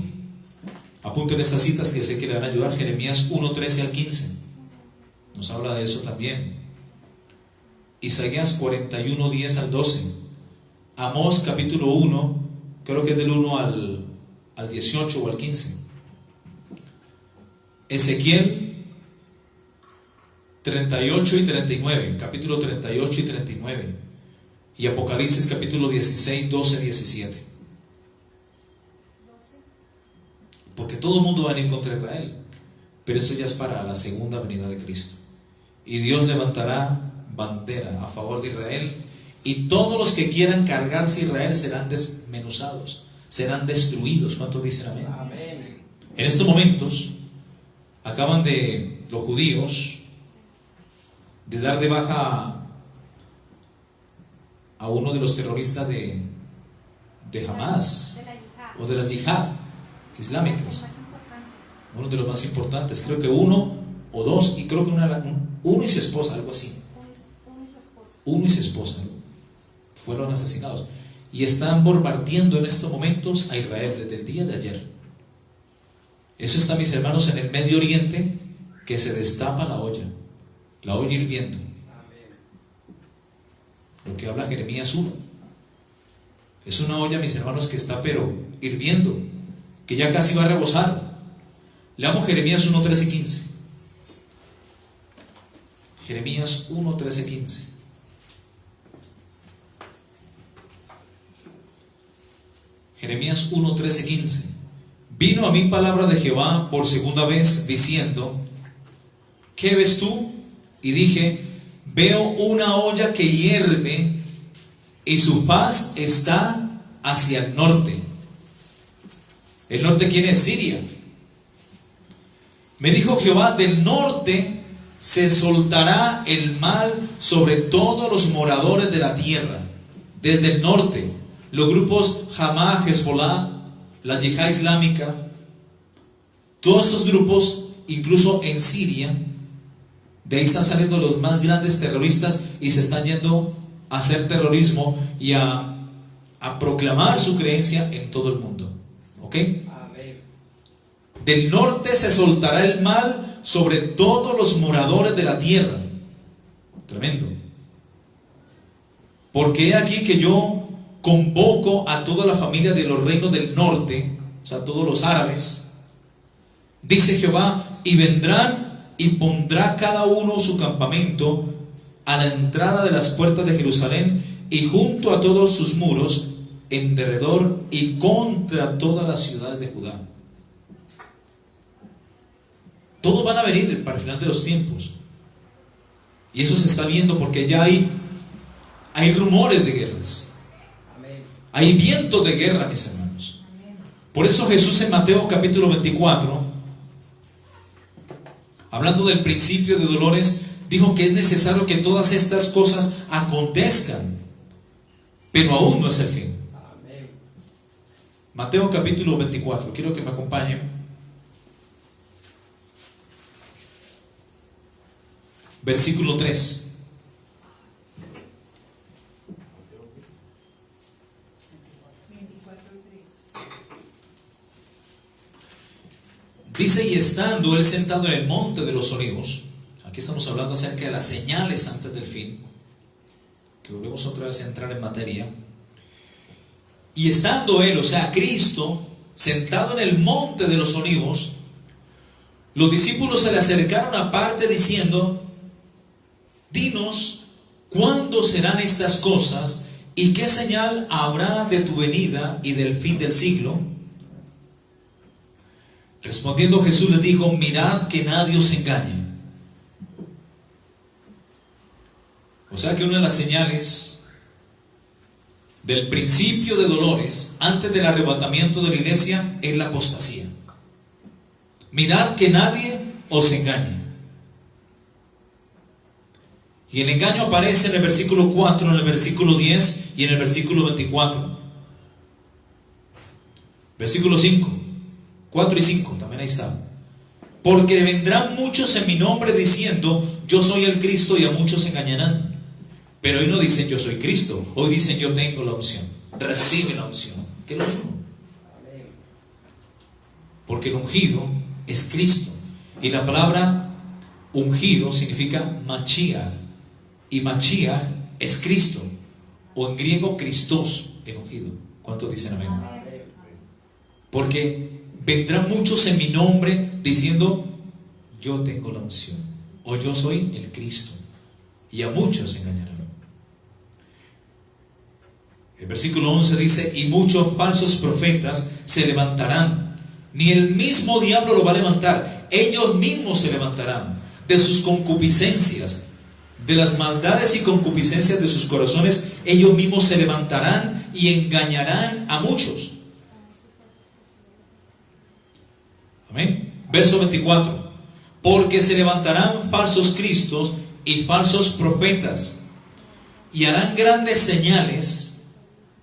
Apunten estas citas que sé que le van a ayudar. Jeremías 1:13 al 15 nos habla de eso también. Isaías 41:10 al 12. Amós capítulo 1, creo que es del 1 al 18 o al 15. Ezequiel 38 y 39, capítulo 38 y 39. Y Apocalipsis capítulo 16, 12, 17. Porque todo el mundo va a ir contra Israel, pero eso ya es para la segunda venida de Cristo. Y Dios levantará bandera a favor de Israel, y todos los que quieran cargarse a Israel serán desmenuzados, serán destruidos. ¿Cuántos dicen amén? Amén. En estos momentos acaban de los judíos de dar de baja a uno de los terroristas de Hamas, o de las yihad islámicas, uno de los más importantes, creo que uno o dos, y creo que uno y su esposa, algo así, uno y su esposa fueron asesinados, y están bombardeando en estos momentos a Israel desde el día de ayer. Eso está, mis hermanos, en el Medio Oriente, que se destapa la olla hirviendo. Lo que habla Jeremías 1. Es una olla, mis hermanos, que está pero hirviendo, que ya casi va a rebosar. Leamos Jeremías 1, 13 y 15. Jeremías 1, 13 y 15. Jeremías 1, 13 y 15. Vino a mí palabra de Jehová por segunda vez, diciendo: ¿qué ves tú? Y dije: veo una olla que hierve, y su faz está hacia el norte. ¿El norte quién es? Siria. Me dijo Jehová: del norte se soltará el mal sobre todos los moradores de la tierra. Desde el norte, los grupos Hamá, Hezbolá, la yihad islámica, todos estos grupos, incluso en Siria, de ahí están saliendo los más grandes terroristas, y se están yendo a hacer terrorismo y a proclamar su creencia en todo el mundo. ¿Ok? Amén. Del norte se soltará el mal sobre todos los moradores de la tierra. Tremendo. Porque he aquí que yo convoco a toda la familia de los reinos del norte, o sea, todos los árabes, dice Jehová, y vendrán y pondrá cada uno su campamento a la entrada de las puertas de Jerusalén y junto a todos sus muros en derredor y contra todas las ciudades de Judá. Todos van a venir para el final de los tiempos, y eso se está viendo porque ya hay rumores de guerras. Hay vientos de guerra, mis hermanos. Por eso Jesús en Mateo capítulo 24, hablando del principio de dolores, dijo que es necesario que todas estas cosas acontezcan, pero aún no es el fin. Mateo capítulo 24, quiero que me acompañen. Versículo 3. Dice: y estando él sentado en el monte de los olivos. Aquí estamos hablando acerca de las señales antes del fin, que volvemos otra vez a entrar en materia. Y estando él, o sea, Cristo, sentado en el monte de los olivos, los discípulos se le acercaron aparte diciendo: dinos, ¿cuándo serán estas cosas? ¿Y qué señal habrá de tu venida y del fin del siglo? Respondiendo Jesús les dijo: mirad que nadie os engañe. O sea que una de las señales del principio de dolores antes del arrebatamiento de la iglesia es la apostasía. Mirad que nadie os engañe. Y el engaño aparece en el versículo 4, en el versículo 10 y en el versículo 24. Versículo 5, 4 y 5, también ahí está. Porque vendrán muchos en mi nombre diciendo: yo soy el Cristo, y a muchos engañarán. Pero hoy no dicen yo soy Cristo, hoy dicen yo tengo la unción. Recibe la unción, que es lo mismo. Porque el ungido es Cristo. Y la palabra ungido significa Mashiach. Y Mashiach es Cristo. O en griego Christos, el ungido. ¿Cuántos dicen amén? Porque vendrán muchos en mi nombre diciendo: yo tengo la unción, o yo soy el Cristo. Y a muchos engañarán. El versículo 11 dice: y muchos falsos profetas se levantarán. Ni el mismo diablo lo va a levantar, ellos mismos se levantarán de sus concupiscencias, de las maldades y concupiscencias de sus corazones. Ellos mismos se levantarán y engañarán a muchos. Amén. Verso 24: porque se levantarán falsos cristos y falsos profetas, y harán grandes señales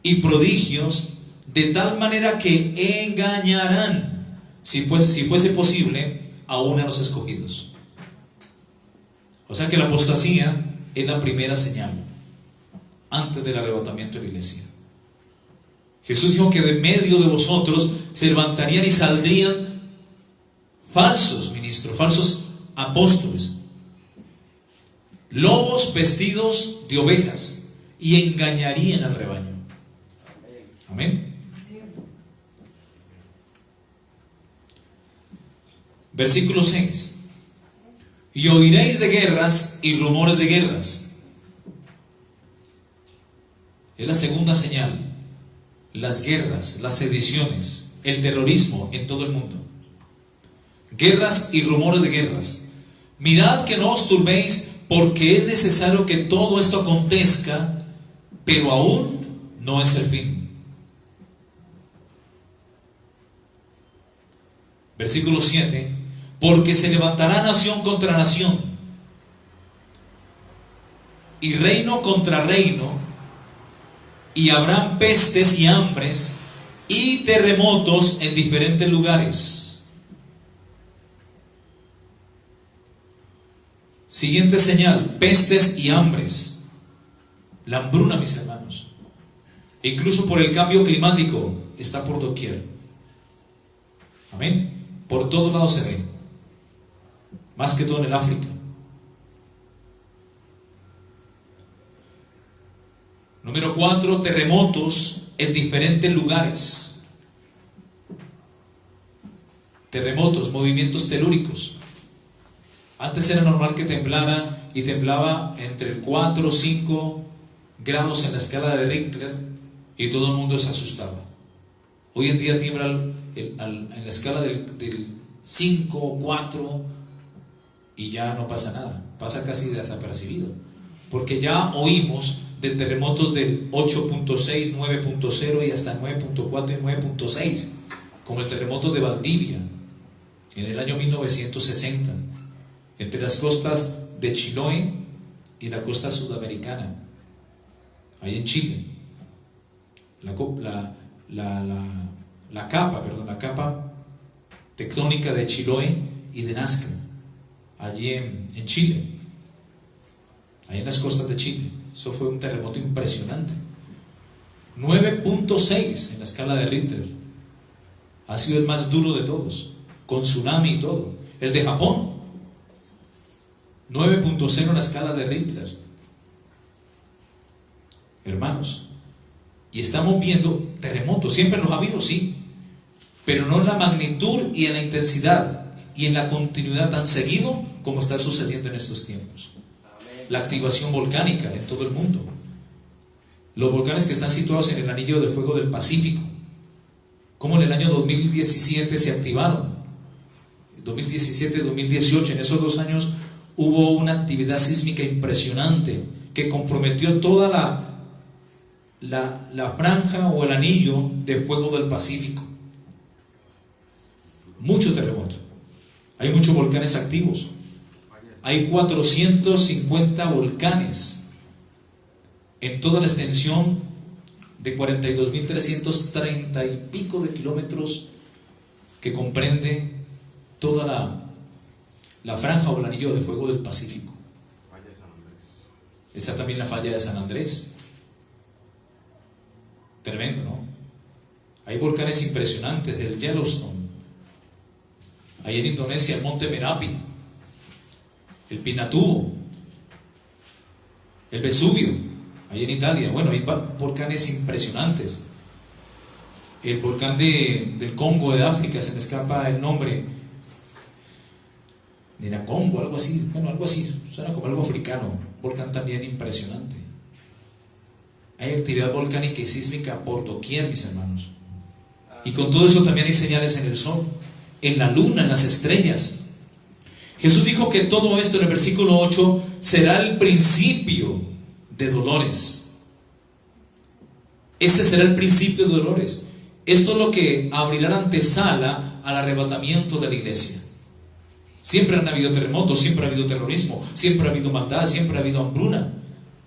y prodigios, de tal manera que engañarán, si fuese posible, aún a los escogidos. O sea que la apostasía es la primera señal antes del arrebatamiento de la iglesia. Jesús dijo que de medio de vosotros se levantarían y saldrían falsos ministros, falsos apóstoles, lobos vestidos de ovejas, y engañarían al rebaño. Amén. Versículo 6: y oiréis de guerras y rumores de guerras. Es la segunda señal. Las guerras, las sediciones, el terrorismo en todo el mundo. Guerras y rumores de guerras. Mirad que no os turbéis, porque es necesario que todo esto acontezca, pero aún no es el fin. Versículo 7: porque se levantará nación contra nación, y reino contra reino, y habrán pestes y hambres y terremotos en diferentes lugares. Siguiente señal: pestes y hambres. La hambruna, mis hermanos, incluso por el cambio climático, está por doquier. Amén. Por todos lados se ve, más que todo en el África. Número 4, terremotos en diferentes lugares. Terremotos, movimientos telúricos. Antes era normal que temblara, y temblaba entre el 4 o 5 grados en la escala de Richter, y todo el mundo se asustaba. Hoy en día tiembla en la escala del 5 o 4 y ya no pasa nada, pasa casi desapercibido, porque ya oímos de terremotos del 8.6, 9.0 y hasta 9.4 y 9.6, como el terremoto de Valdivia en el año 1960, entre las costas de Chiloé y la costa sudamericana, ahí en Chile. La capa tectónica de Chiloé y de Nazca, allí en Chile, ahí en las costas de Chile. Eso fue un terremoto impresionante. 9.6 en la escala de Richter. Ha sido el más duro de todos, con tsunami y todo. El de Japón, 9.0 en la escala de Richter. Hermanos, Y estamos viendo terremotos, siempre los ha habido, sí, pero no en la magnitud y en la intensidad y en la continuidad tan seguido como está sucediendo en estos tiempos. La activación volcánica en todo el mundo. Los volcanes que están situados en el anillo de fuego del Pacífico, como en el año 2017 se activaron. 2017-2018, en esos 2 años hubo una actividad sísmica impresionante que comprometió toda la franja o el anillo de fuego del Pacífico. Mucho terremoto. Hay muchos volcanes activos. Hay 450 volcanes en toda la extensión de 42.330 y pico de kilómetros que comprende toda la franja o el anillo de fuego del Pacífico. Está también la falla de San Andrés. Tremendo, ¿no? Hay volcanes impresionantes, el Yellowstone, hay en Indonesia el Monte Merapi, el Pinatubo, el Vesubio, ahí en Italia. Bueno, hay volcanes impresionantes. El volcán del Congo de África, se me escapa el nombre, Niracongo, algo así, bueno, algo así, suena como algo africano, un volcán también impresionante. Hay actividad volcánica y sísmica por doquier, mis hermanos. Y con todo eso también hay señales en el sol, en la luna, en las estrellas. Jesús dijo que todo esto en el versículo 8 será el principio de dolores. Este será el principio de dolores. Esto es lo que abrirá la antesala al arrebatamiento de la iglesia. Siempre han habido terremotos, siempre ha habido terrorismo, siempre ha habido maldad, siempre ha habido hambruna,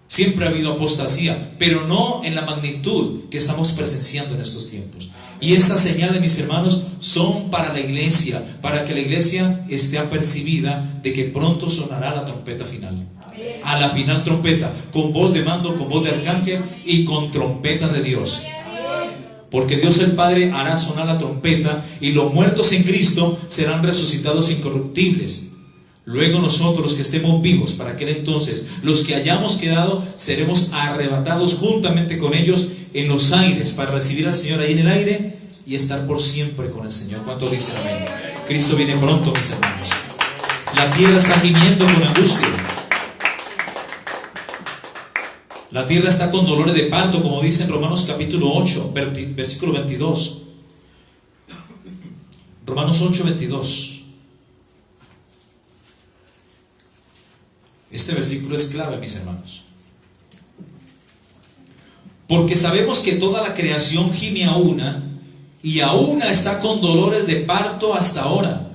siempre ha habido apostasía, pero no en la magnitud que estamos presenciando en estos tiempos. Y estas señales, mis hermanos, son para la iglesia, para que la iglesia esté apercibida de que pronto sonará la trompeta final. A la final trompeta, con voz de mando, con voz de arcángel y con trompeta de Dios. Porque Dios el Padre hará sonar la trompeta y los muertos en Cristo serán resucitados incorruptibles. Luego nosotros, los que estemos vivos para aquel entonces, los que hayamos quedado, seremos arrebatados juntamente con ellos en los aires para recibir al Señor ahí en el aire y estar por siempre con el Señor. ¿Cuántos dicen amén? Cristo viene pronto, mis hermanos. La tierra está gimiendo con angustia. La tierra está con dolores de parto, como dice en Romanos capítulo 8, versículo 22. Romanos 8, 22. Este versículo es clave, mis hermanos. Porque sabemos que toda la creación gime a una, y a una está con dolores de parto hasta ahora.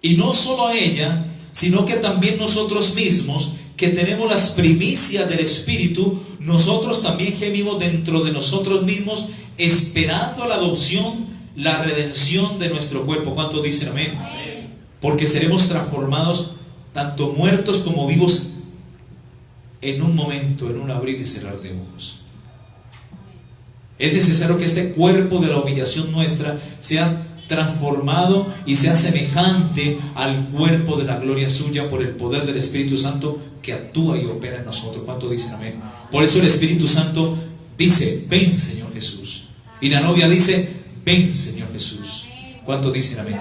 Y no solo a ella, sino que también nosotros mismos, que tenemos las primicias del Espíritu, nosotros también gemimos dentro de nosotros mismos, esperando la adopción, la redención de nuestro cuerpo. ¿Cuántos dicen amén? Porque seremos transformados, tanto muertos como vivos, en un momento, en un abrir y cerrar de ojos. Es necesario que este cuerpo de la humillación nuestra sea transformado y sea semejante al cuerpo de la gloria suya por el poder del Espíritu Santo que actúa y opera en nosotros. ¿Cuánto dicen amén? Por eso el Espíritu Santo dice: ven, Señor Jesús. Y la novia dice: ven, Señor Jesús. ¿Cuánto dicen amén?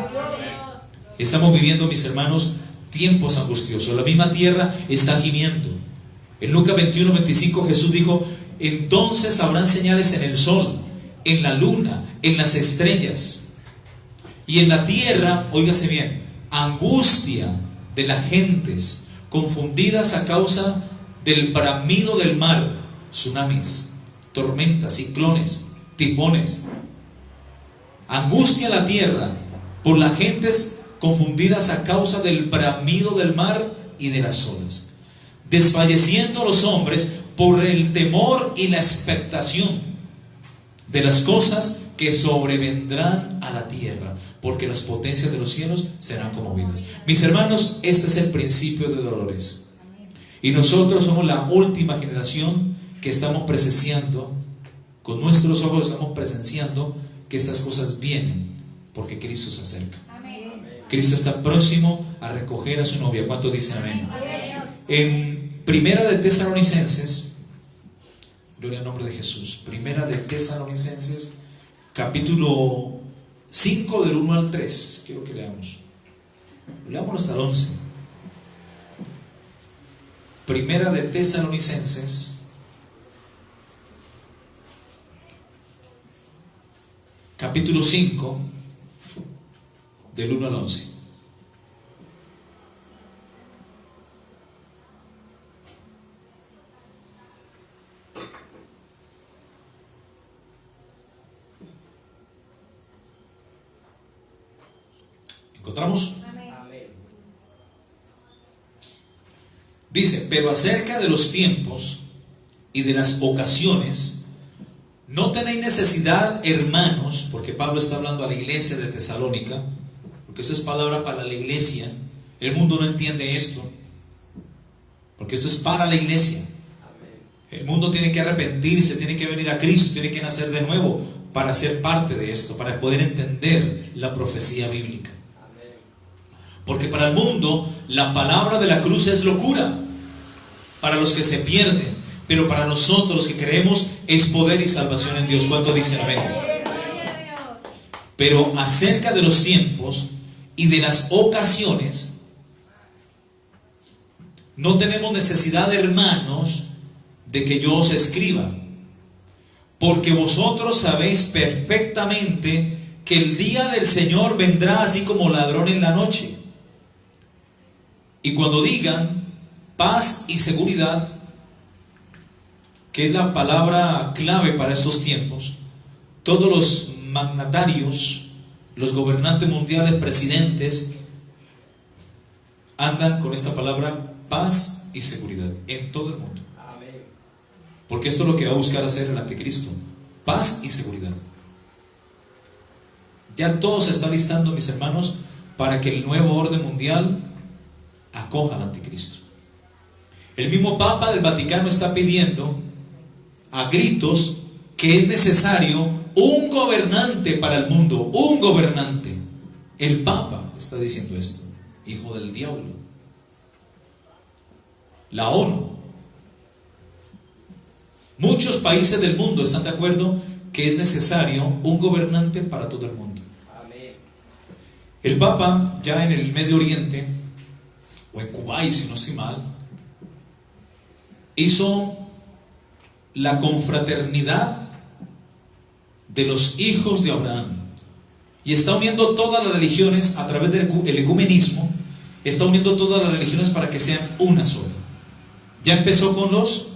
Estamos viviendo, mis hermanos, tiempos angustiosos. La misma tierra está gimiendo. En Lucas 21, 25 Jesús dijo: entonces habrán señales en el sol, en la luna, en las estrellas. Y en la tierra, óigase bien, angustia de las gentes, confundidas a causa del bramido del mar, tsunamis, tormentas, ciclones, tifones. Angustia en la tierra por las gentes confundidas a causa del bramido del mar y de las olas, desfalleciendo los hombres por el temor y la expectación de las cosas que sobrevendrán a la tierra, porque las potencias de los cielos serán conmovidas. Mis hermanos, este es el principio de dolores. Y nosotros somos la última generación que estamos presenciando, con nuestros ojos estamos presenciando que estas cosas vienen, porque Cristo se acerca. Cristo está próximo a recoger a su novia. ¿Cuánto dicen amén? En Primera de Tesalonicenses, Gloria al nombre de Jesús. Primera de Tesalonicenses, capítulo 5, del 1 al 3. Quiero que leamos. Leámoslo hasta el 11. Primera de Tesalonicenses, capítulo 5, del 1 al 11. ¿Encontramos? Dice, pero acerca de los tiempos y de las ocasiones, no tenéis necesidad, hermanos, porque Pablo está hablando a la iglesia de Tesalónica, porque eso es palabra para la iglesia. El mundo no entiende esto, porque esto es para la iglesia. El mundo tiene que arrepentirse, tiene que venir a Cristo, tiene que nacer de nuevo para ser parte de esto, para poder entender la profecía bíblica. Porque para el mundo la palabra de la cruz es locura para los que se pierden, pero para nosotros los que creemos es poder y salvación en Dios. ¿Cuántos dicen amén? Pero acerca de los tiempos y de las ocasiones, no tenemos necesidad, hermanos, de que yo os escriba, porque vosotros sabéis perfectamente que el día del Señor vendrá así como ladrón en la noche. Y cuando digan paz y seguridad, que es la palabra clave para estos tiempos, todos los magnatarios, los gobernantes mundiales, presidentes, andan con esta palabra paz y seguridad en todo el mundo. Porque esto es lo que va a buscar hacer el anticristo, paz y seguridad. Ya todo se está listando, mis hermanos, para que el nuevo orden mundial acoja al anticristo. El mismo Papa del Vaticano está pidiendo a gritos que es necesario un gobernante para el mundo, un gobernante. El Papa está diciendo esto, hijo del diablo. La ONU, muchos países del mundo están de acuerdo que es necesario un gobernante para todo el mundo. El Papa, ya en el Medio Oriente, o en Kuwait, si no estoy mal, hizo la confraternidad de los hijos de Abraham, y está uniendo todas las religiones a través del ecumenismo. Está uniendo todas las religiones para que sean una sola. Ya empezó con los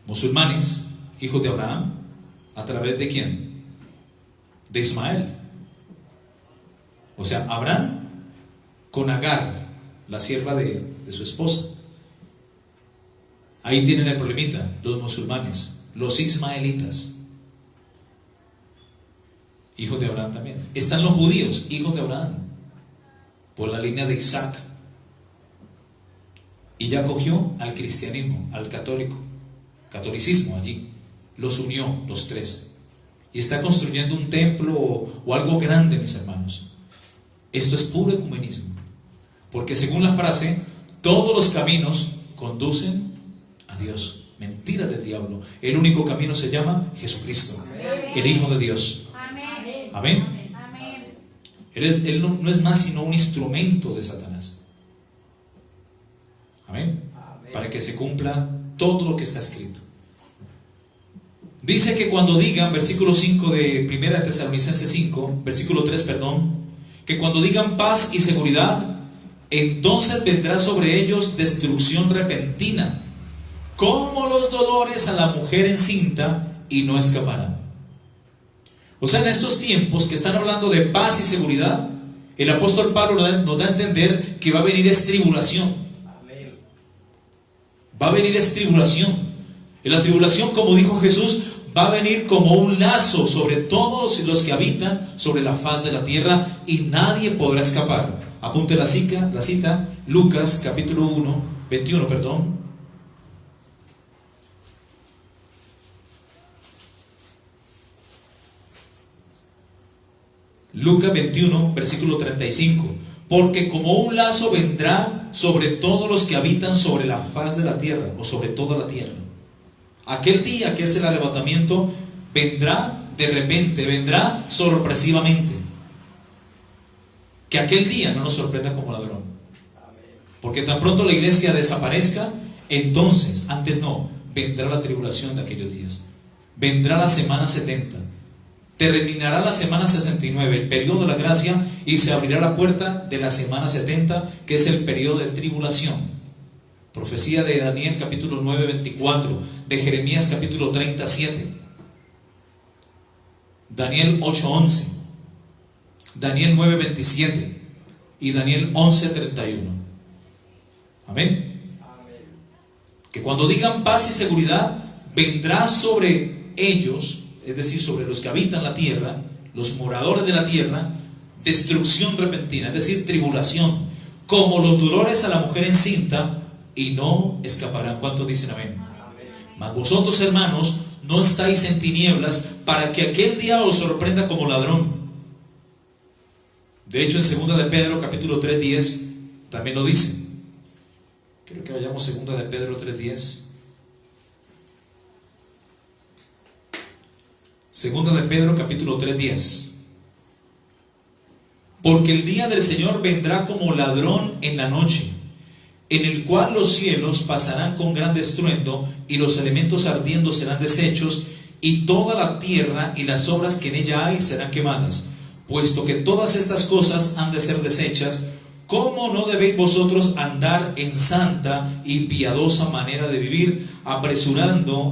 musulmanes, hijos de Abraham, ¿a través de quién? De Ismael. O sea, Abraham con Agar, la sierva de su esposa. Ahí tienen el problemita, los musulmanes, los ismaelitas, hijos de Abraham también. Están los judíos, hijos de Abraham, por la línea de Isaac. Y ya cogió al cristianismo, al catolicismo allí. Los unió, los tres. Y está construyendo un templo o algo grande, mis hermanos. Esto es puro ecumenismo. Porque según la frase, todos los caminos conducen a Dios. Mentira del diablo. El único camino se llama Jesucristo, el Hijo de Dios. Amén. Él no es más sino un instrumento de Satanás. Amén. Para que se cumpla todo lo que está escrito. Dice que cuando digan, versículo 5 de 1 Tesalonicenses 5, versículo 3, perdón, que cuando digan paz y seguridad, entonces vendrá sobre ellos destrucción repentina, como los dolores a la mujer encinta, y no escaparán. O sea, en estos tiempos que están hablando de paz y seguridad, el apóstol Pablo nos da a entender que va a venir tribulación. Va a venir tribulación. Y la tribulación, como dijo Jesús, va a venir como un lazo sobre todos los que habitan sobre la faz de la tierra, y nadie podrá escapar. Apunte la cita, Lucas capítulo 21, perdón. Lucas 21, versículo 35. Porque como un lazo vendrá sobre todos los que habitan sobre la faz de la tierra, o sobre toda la tierra. Aquel día que es el arrebatamiento vendrá de repente, vendrá sorpresivamente. Que aquel día no nos sorprenda como ladrón. Porque tan pronto la iglesia desaparezca, entonces, antes no, vendrá la tribulación de aquellos días. Vendrá la semana 70. Terminará la semana 69, el periodo de la gracia, y se abrirá la puerta de la semana 70, que es el periodo de tribulación. Profecía de Daniel capítulo 9, 24, de Jeremías capítulo 37, Daniel 8, 11, Daniel 9, 27 y Daniel 11, 31. Amén. Que cuando digan paz y seguridad, vendrá sobre ellos, es decir, sobre los que habitan la tierra, los moradores de la tierra, destrucción repentina, es decir, tribulación, como los dolores a la mujer encinta, y no escaparán. ¿Cuántos dicen amén? Mas vosotros, hermanos, no estáis en tinieblas, para que aquel día os sorprenda como ladrón. De hecho, en 2 de Pedro capítulo 3, 10 también lo dice. Quiero que vayamos a 2 de Pedro 3, 10. 2 de Pedro capítulo 3, 10. Porque el día del Señor vendrá como ladrón en la noche, en el cual los cielos pasarán con gran estruendo, y los elementos ardiendo serán deshechos, y toda la tierra y las obras que en ella hay serán quemadas. Puesto que todas estas cosas han de ser deshechas, ¿cómo no debéis vosotros andar en santa y piadosa manera de vivir,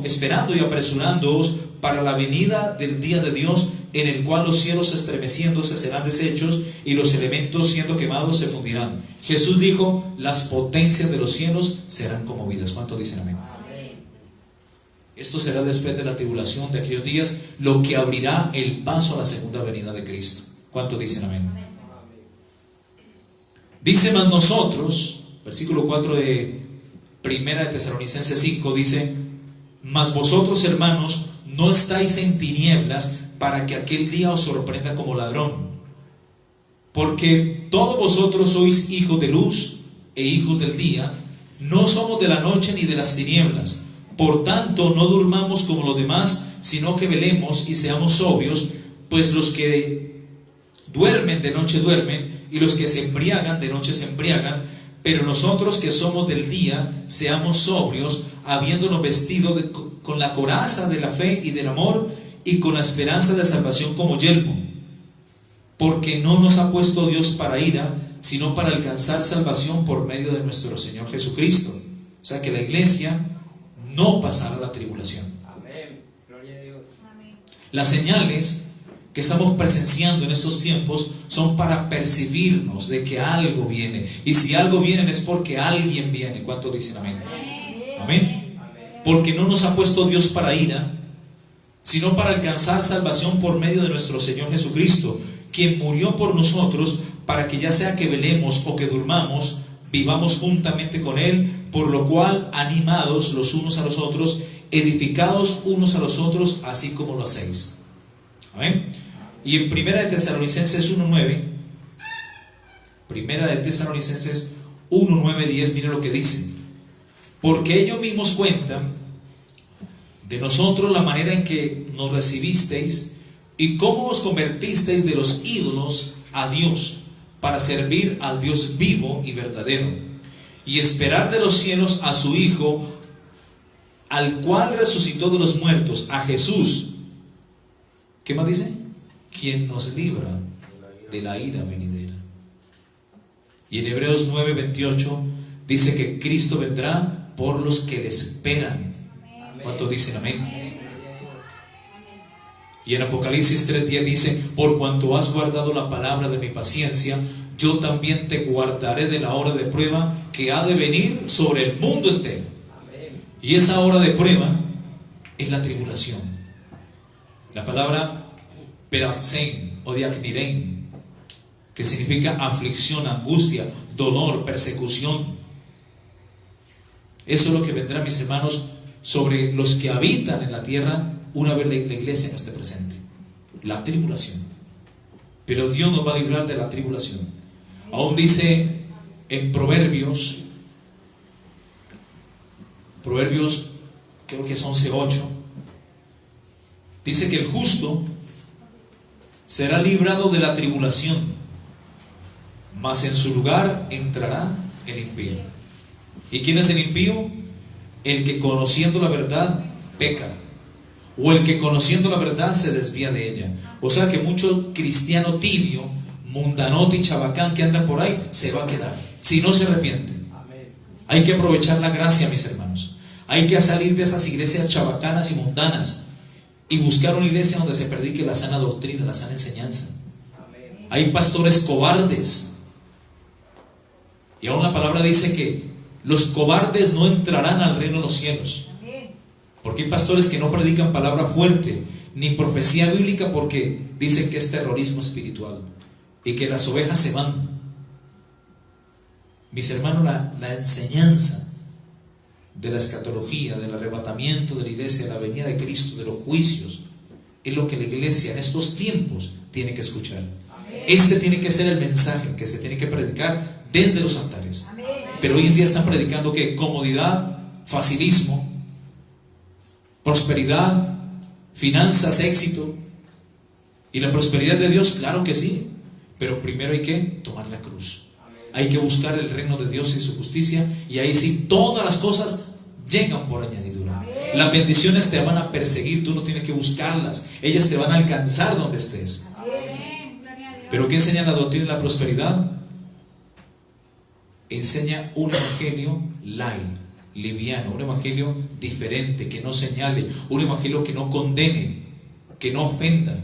esperando y apresurándoos para la venida del día de Dios, en el cual los cielos estremeciéndose serán deshechos, y los elementos siendo quemados se fundirán? Jesús dijo: las potencias de los cielos serán conmovidas. ¿Cuántos dicen amén? Esto será después de la tribulación de aquellos días, lo que abrirá el paso a la segunda venida de Cristo. ¿Cuántos dicen amén? Dice: mas nosotros, versículo 4 de Primera de Tesalonicenses 5, dice: mas vosotros, hermanos, no estáis en tinieblas, para que aquel día os sorprenda como ladrón. Porque todos vosotros sois hijos de luz e hijos del día, no somos de la noche ni de las tinieblas. Por tanto, no durmamos como los demás, sino que velemos y seamos sobrios, pues los que duermen de noche duermen, y los que se embriagan de noche se embriagan. Pero nosotros que somos del día, seamos sobrios, habiéndonos vestido con la coraza de la fe y del amor, y con la esperanza de salvación como yelmo. Porque no nos ha puesto Dios para ira, sino para alcanzar salvación por medio de nuestro Señor Jesucristo. O sea que la iglesia no pasará la tribulación. Amén. Gloria a Dios. Las señales que estamos presenciando en estos tiempos son para percibirnos de que algo viene. Y si algo viene es porque alguien viene. ¿Cuántos dicen amén? Amén. Porque no nos ha puesto Dios para ira, sino para alcanzar salvación por medio de nuestro Señor Jesucristo, quien murió por nosotros, para que ya sea que velemos o que durmamos, vivamos juntamente con Él, por lo cual, animados los unos a los otros, edificados unos a los otros, así como lo hacéis. Amén. Y en Primera de Tesalonicenses 1:9, Primera de Tesalonicenses 1:9, 10, mire lo que dice: porque ellos mismos cuentan de nosotros la manera en que nos recibisteis y cómo os convertisteis de los ídolos a Dios, para servir al Dios vivo y verdadero, y esperar de los cielos a su Hijo, al cual resucitó de los muertos, a Jesús. ¿Qué más dice? Quien nos libra de la ira venidera. Y en Hebreos 9:28 dice que Cristo vendrá por los que le esperan. ¿Cuántos dicen amén? Y en Apocalipsis 3:10 dice: por cuanto has guardado la palabra de mi paciencia, yo también te guardaré de la hora de prueba que ha de venir sobre el mundo entero. Y esa hora de prueba es la tribulación. La palabra peratzein o diacnirein, que significa aflicción, angustia, dolor, persecución. Eso es lo que vendrá, mis hermanos, sobre los que habitan en la tierra una vez la iglesia no esté presente. La tribulación. Pero Dios nos va a librar de la tribulación. Aún dice en Proverbios creo que es 11:8, dice que el justo será librado de la tribulación, mas en su lugar entrará el impío. ¿Y quién es el impío? El que conociendo la verdad peca, o el que conociendo la verdad se desvía de ella. O sea que mucho cristiano tibio, mundanote y chabacán que anda por ahí se va a quedar si no se arrepiente. Amén. Hay que aprovechar la gracia, mis hermanos. Hay que salir de esas iglesias chabacanas y mundanas y buscar una iglesia donde se predique la sana doctrina, la sana enseñanza. Amén. Hay pastores cobardes, y aún la palabra dice que los cobardes no entrarán al reino de los cielos. Porque hay pastores que no predican palabra fuerte ni profecía bíblica, porque dicen que es terrorismo espiritual y que las ovejas se van. Mis hermanos, la enseñanza de la escatología, del arrebatamiento de la iglesia, de la venida de Cristo, de los juicios, es lo que la iglesia en estos tiempos tiene que escuchar. Este tiene que ser el mensaje que se tiene que predicar desde los altares. Pero hoy en día están predicando que comodidad, facilismo, prosperidad, finanzas, éxito. Y la prosperidad de Dios, claro que sí, pero primero hay que tomar la cruz. Hay que buscar el reino de Dios y su justicia, y ahí sí todas las cosas llegan por añadidura. Las bendiciones te van a perseguir, tú no tienes que buscarlas, ellas te van a alcanzar donde estés. Pero ¿qué enseña la doctrina de la prosperidad? Enseña un evangelio light, liviano, un evangelio diferente, que no señale, un evangelio que no condene, que no ofenda.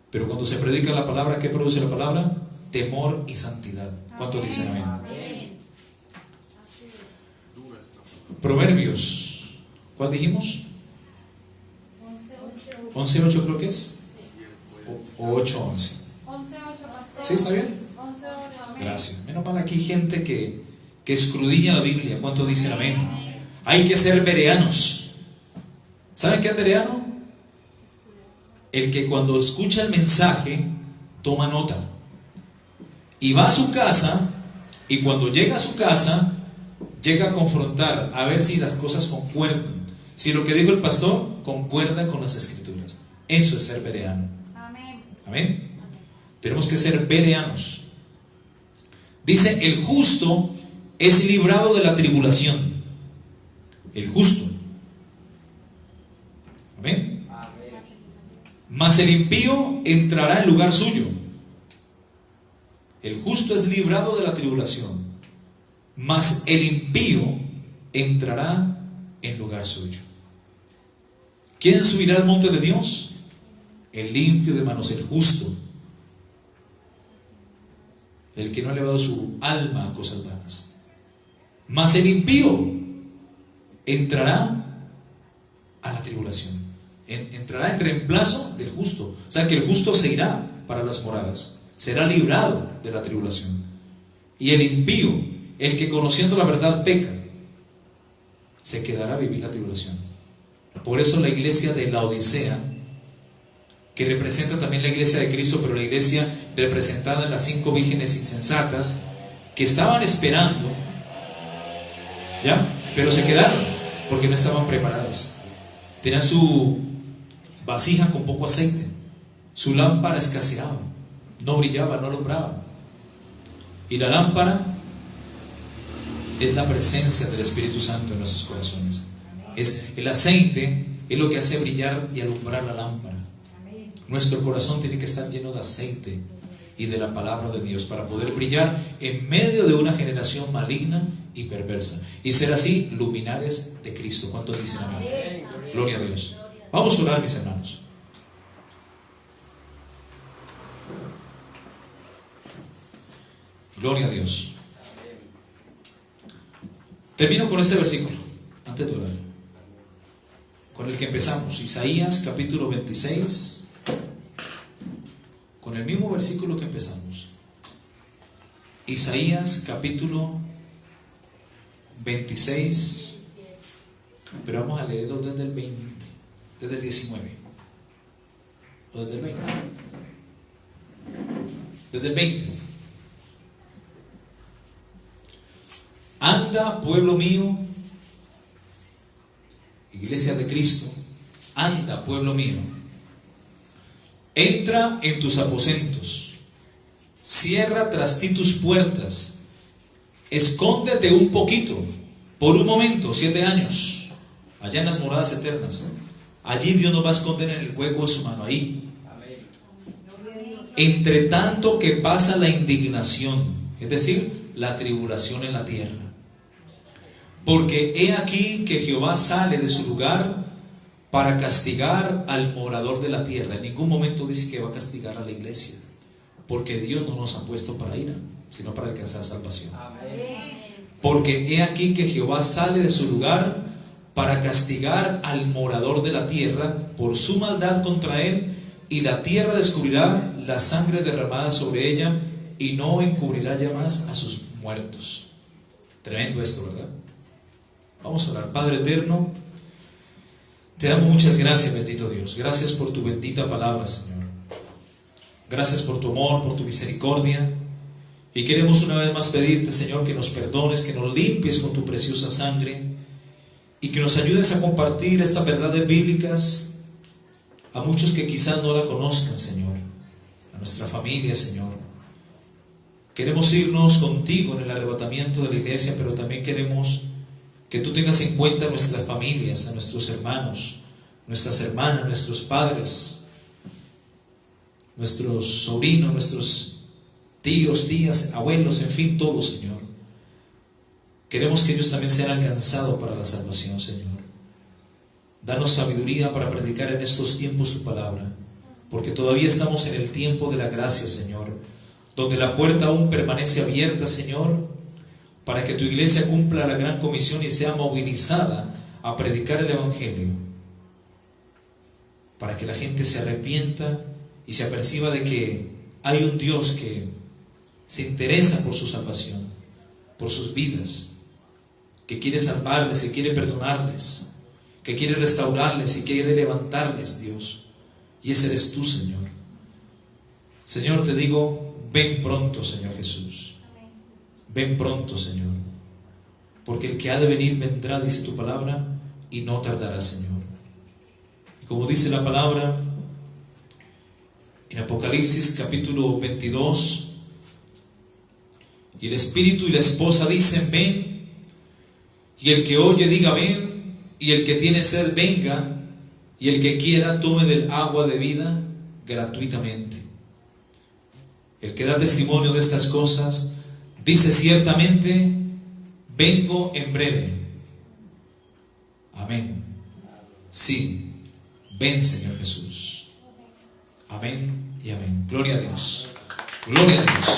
Pero cuando se predica la palabra, ¿qué produce la palabra? Temor y santidad. ¿Cuántos dicen amén? Proverbios, ¿cuál dijimos? 11:8 creo que es, o 8:11. ¿Sí está bien? Gracias. Menos mal, aquí hay gente que escudriña la Biblia. ¿Cuántos dicen amén? Hay que ser bereanos. ¿Saben qué es bereano? El que cuando escucha el mensaje toma nota y va a su casa, y cuando llega a su casa llega a confrontar a ver si las cosas concuerdan, si lo que dijo el pastor concuerda con las escrituras. Eso es ser bereano. Amén. Tenemos que ser bereanos. Dice: el justo es librado de la tribulación. El justo. Amén. Mas el impío entrará en lugar suyo. El justo es librado de la tribulación, mas el impío entrará en lugar suyo. ¿Quién subirá al monte de Dios? El limpio de manos, el justo, el que no ha elevado su alma a cosas vanas. Mas el impío entrará a la tribulación, entrará en reemplazo del justo. O sea que el justo se irá para las moradas, será librado de la tribulación. Y el impío, el que conociendo la verdad peca, se quedará a vivir la tribulación. Por eso la iglesia de Laodicea, que representa también la iglesia de Cristo, pero la iglesia representada en las 5 vírgenes insensatas, que estaban esperando, ¿ya? Pero se quedaron porque no estaban preparadas. Tenían su vasija con poco aceite, su lámpara escaseaba, no brillaba, no alumbraba. Y la lámpara es la presencia del Espíritu Santo en nuestros corazones. Es el aceite, es lo que hace brillar y alumbrar la lámpara. Nuestro corazón tiene que estar lleno de aceite y de la palabra de Dios para poder brillar en medio de una generación maligna y perversa, y ser así luminares de Cristo. ¿Cuántos dicen amén? Gloria a Dios. Vamos a orar, mis hermanos. Gloria a Dios. Termino con este versículo antes de orar, con el que empezamos, Isaías capítulo 26, con el mismo versículo que empezamos. Isaías capítulo 26, pero vamos a leerlo desde el 20, desde el 19, o desde el 20, desde el 20. Anda, pueblo mío, iglesia de Cristo, anda, pueblo mío, entra en tus aposentos, cierra tras ti tus puertas, escóndete un poquito, por un momento, 7 años, allá en las moradas eternas. Allí Dios nos va a esconder en el hueco de su mano, ahí. Entre tanto que pasa la indignación, es decir, la tribulación en la tierra. Porque he aquí que Jehová sale de su lugar para castigar al morador de la tierra. En ningún momento dice que va a castigar a la iglesia, porque Dios no nos ha puesto para ira, sino para alcanzar salvación. Porque he aquí que Jehová sale de su lugar para castigar al morador de la tierra por su maldad contra él, y la tierra descubrirá la sangre derramada sobre ella y no encubrirá ya más a sus muertos. Tremendo esto, ¿verdad? Vamos a orar. Padre eterno, te damos muchas gracias, bendito Dios. Gracias por tu bendita palabra, Señor. Gracias por tu amor, por tu misericordia. Y queremos una vez más pedirte, Señor, que nos perdones, que nos limpies con tu preciosa sangre y que nos ayudes a compartir estas verdades bíblicas a muchos que quizás no la conozcan, Señor, a nuestra familia, Señor. Queremos irnos contigo en el arrebatamiento de la iglesia, pero también queremos que tú tengas en cuenta a nuestras familias, a nuestros hermanos, nuestras hermanas, nuestros padres, nuestros sobrinos, nuestros tíos, tías, abuelos, en fin, todos, Señor. Queremos que ellos también sean alcanzados para la salvación, Señor. Danos sabiduría para predicar en estos tiempos tu palabra, porque todavía estamos en el tiempo de la gracia, Señor, donde la puerta aún permanece abierta, Señor, para que tu iglesia cumpla la gran comisión y sea movilizada a predicar el evangelio, para que la gente se arrepienta y se aperciba de que hay un Dios que se interesa por su salvación, por sus vidas, que quiere salvarles, que quiere perdonarles, que quiere restaurarles y quiere levantarles, Dios. Y ese eres tú, Señor. Señor, te digo, ven pronto, Señor Jesús. Ven pronto, Señor. Porque el que ha de venir vendrá, dice tu palabra, y no tardará, Señor. Y como dice la palabra en Apocalipsis capítulo 22, y el Espíritu y la esposa dicen, ven. Y el que oye diga, ven. Y el que tiene sed venga, y el que quiera tome del agua de vida gratuitamente. El que da testimonio de estas cosas dice ciertamente, vengo en breve. Amén. Sí, ven, Señor Jesús. Amén y amén. Gloria a Dios. Gloria a Dios.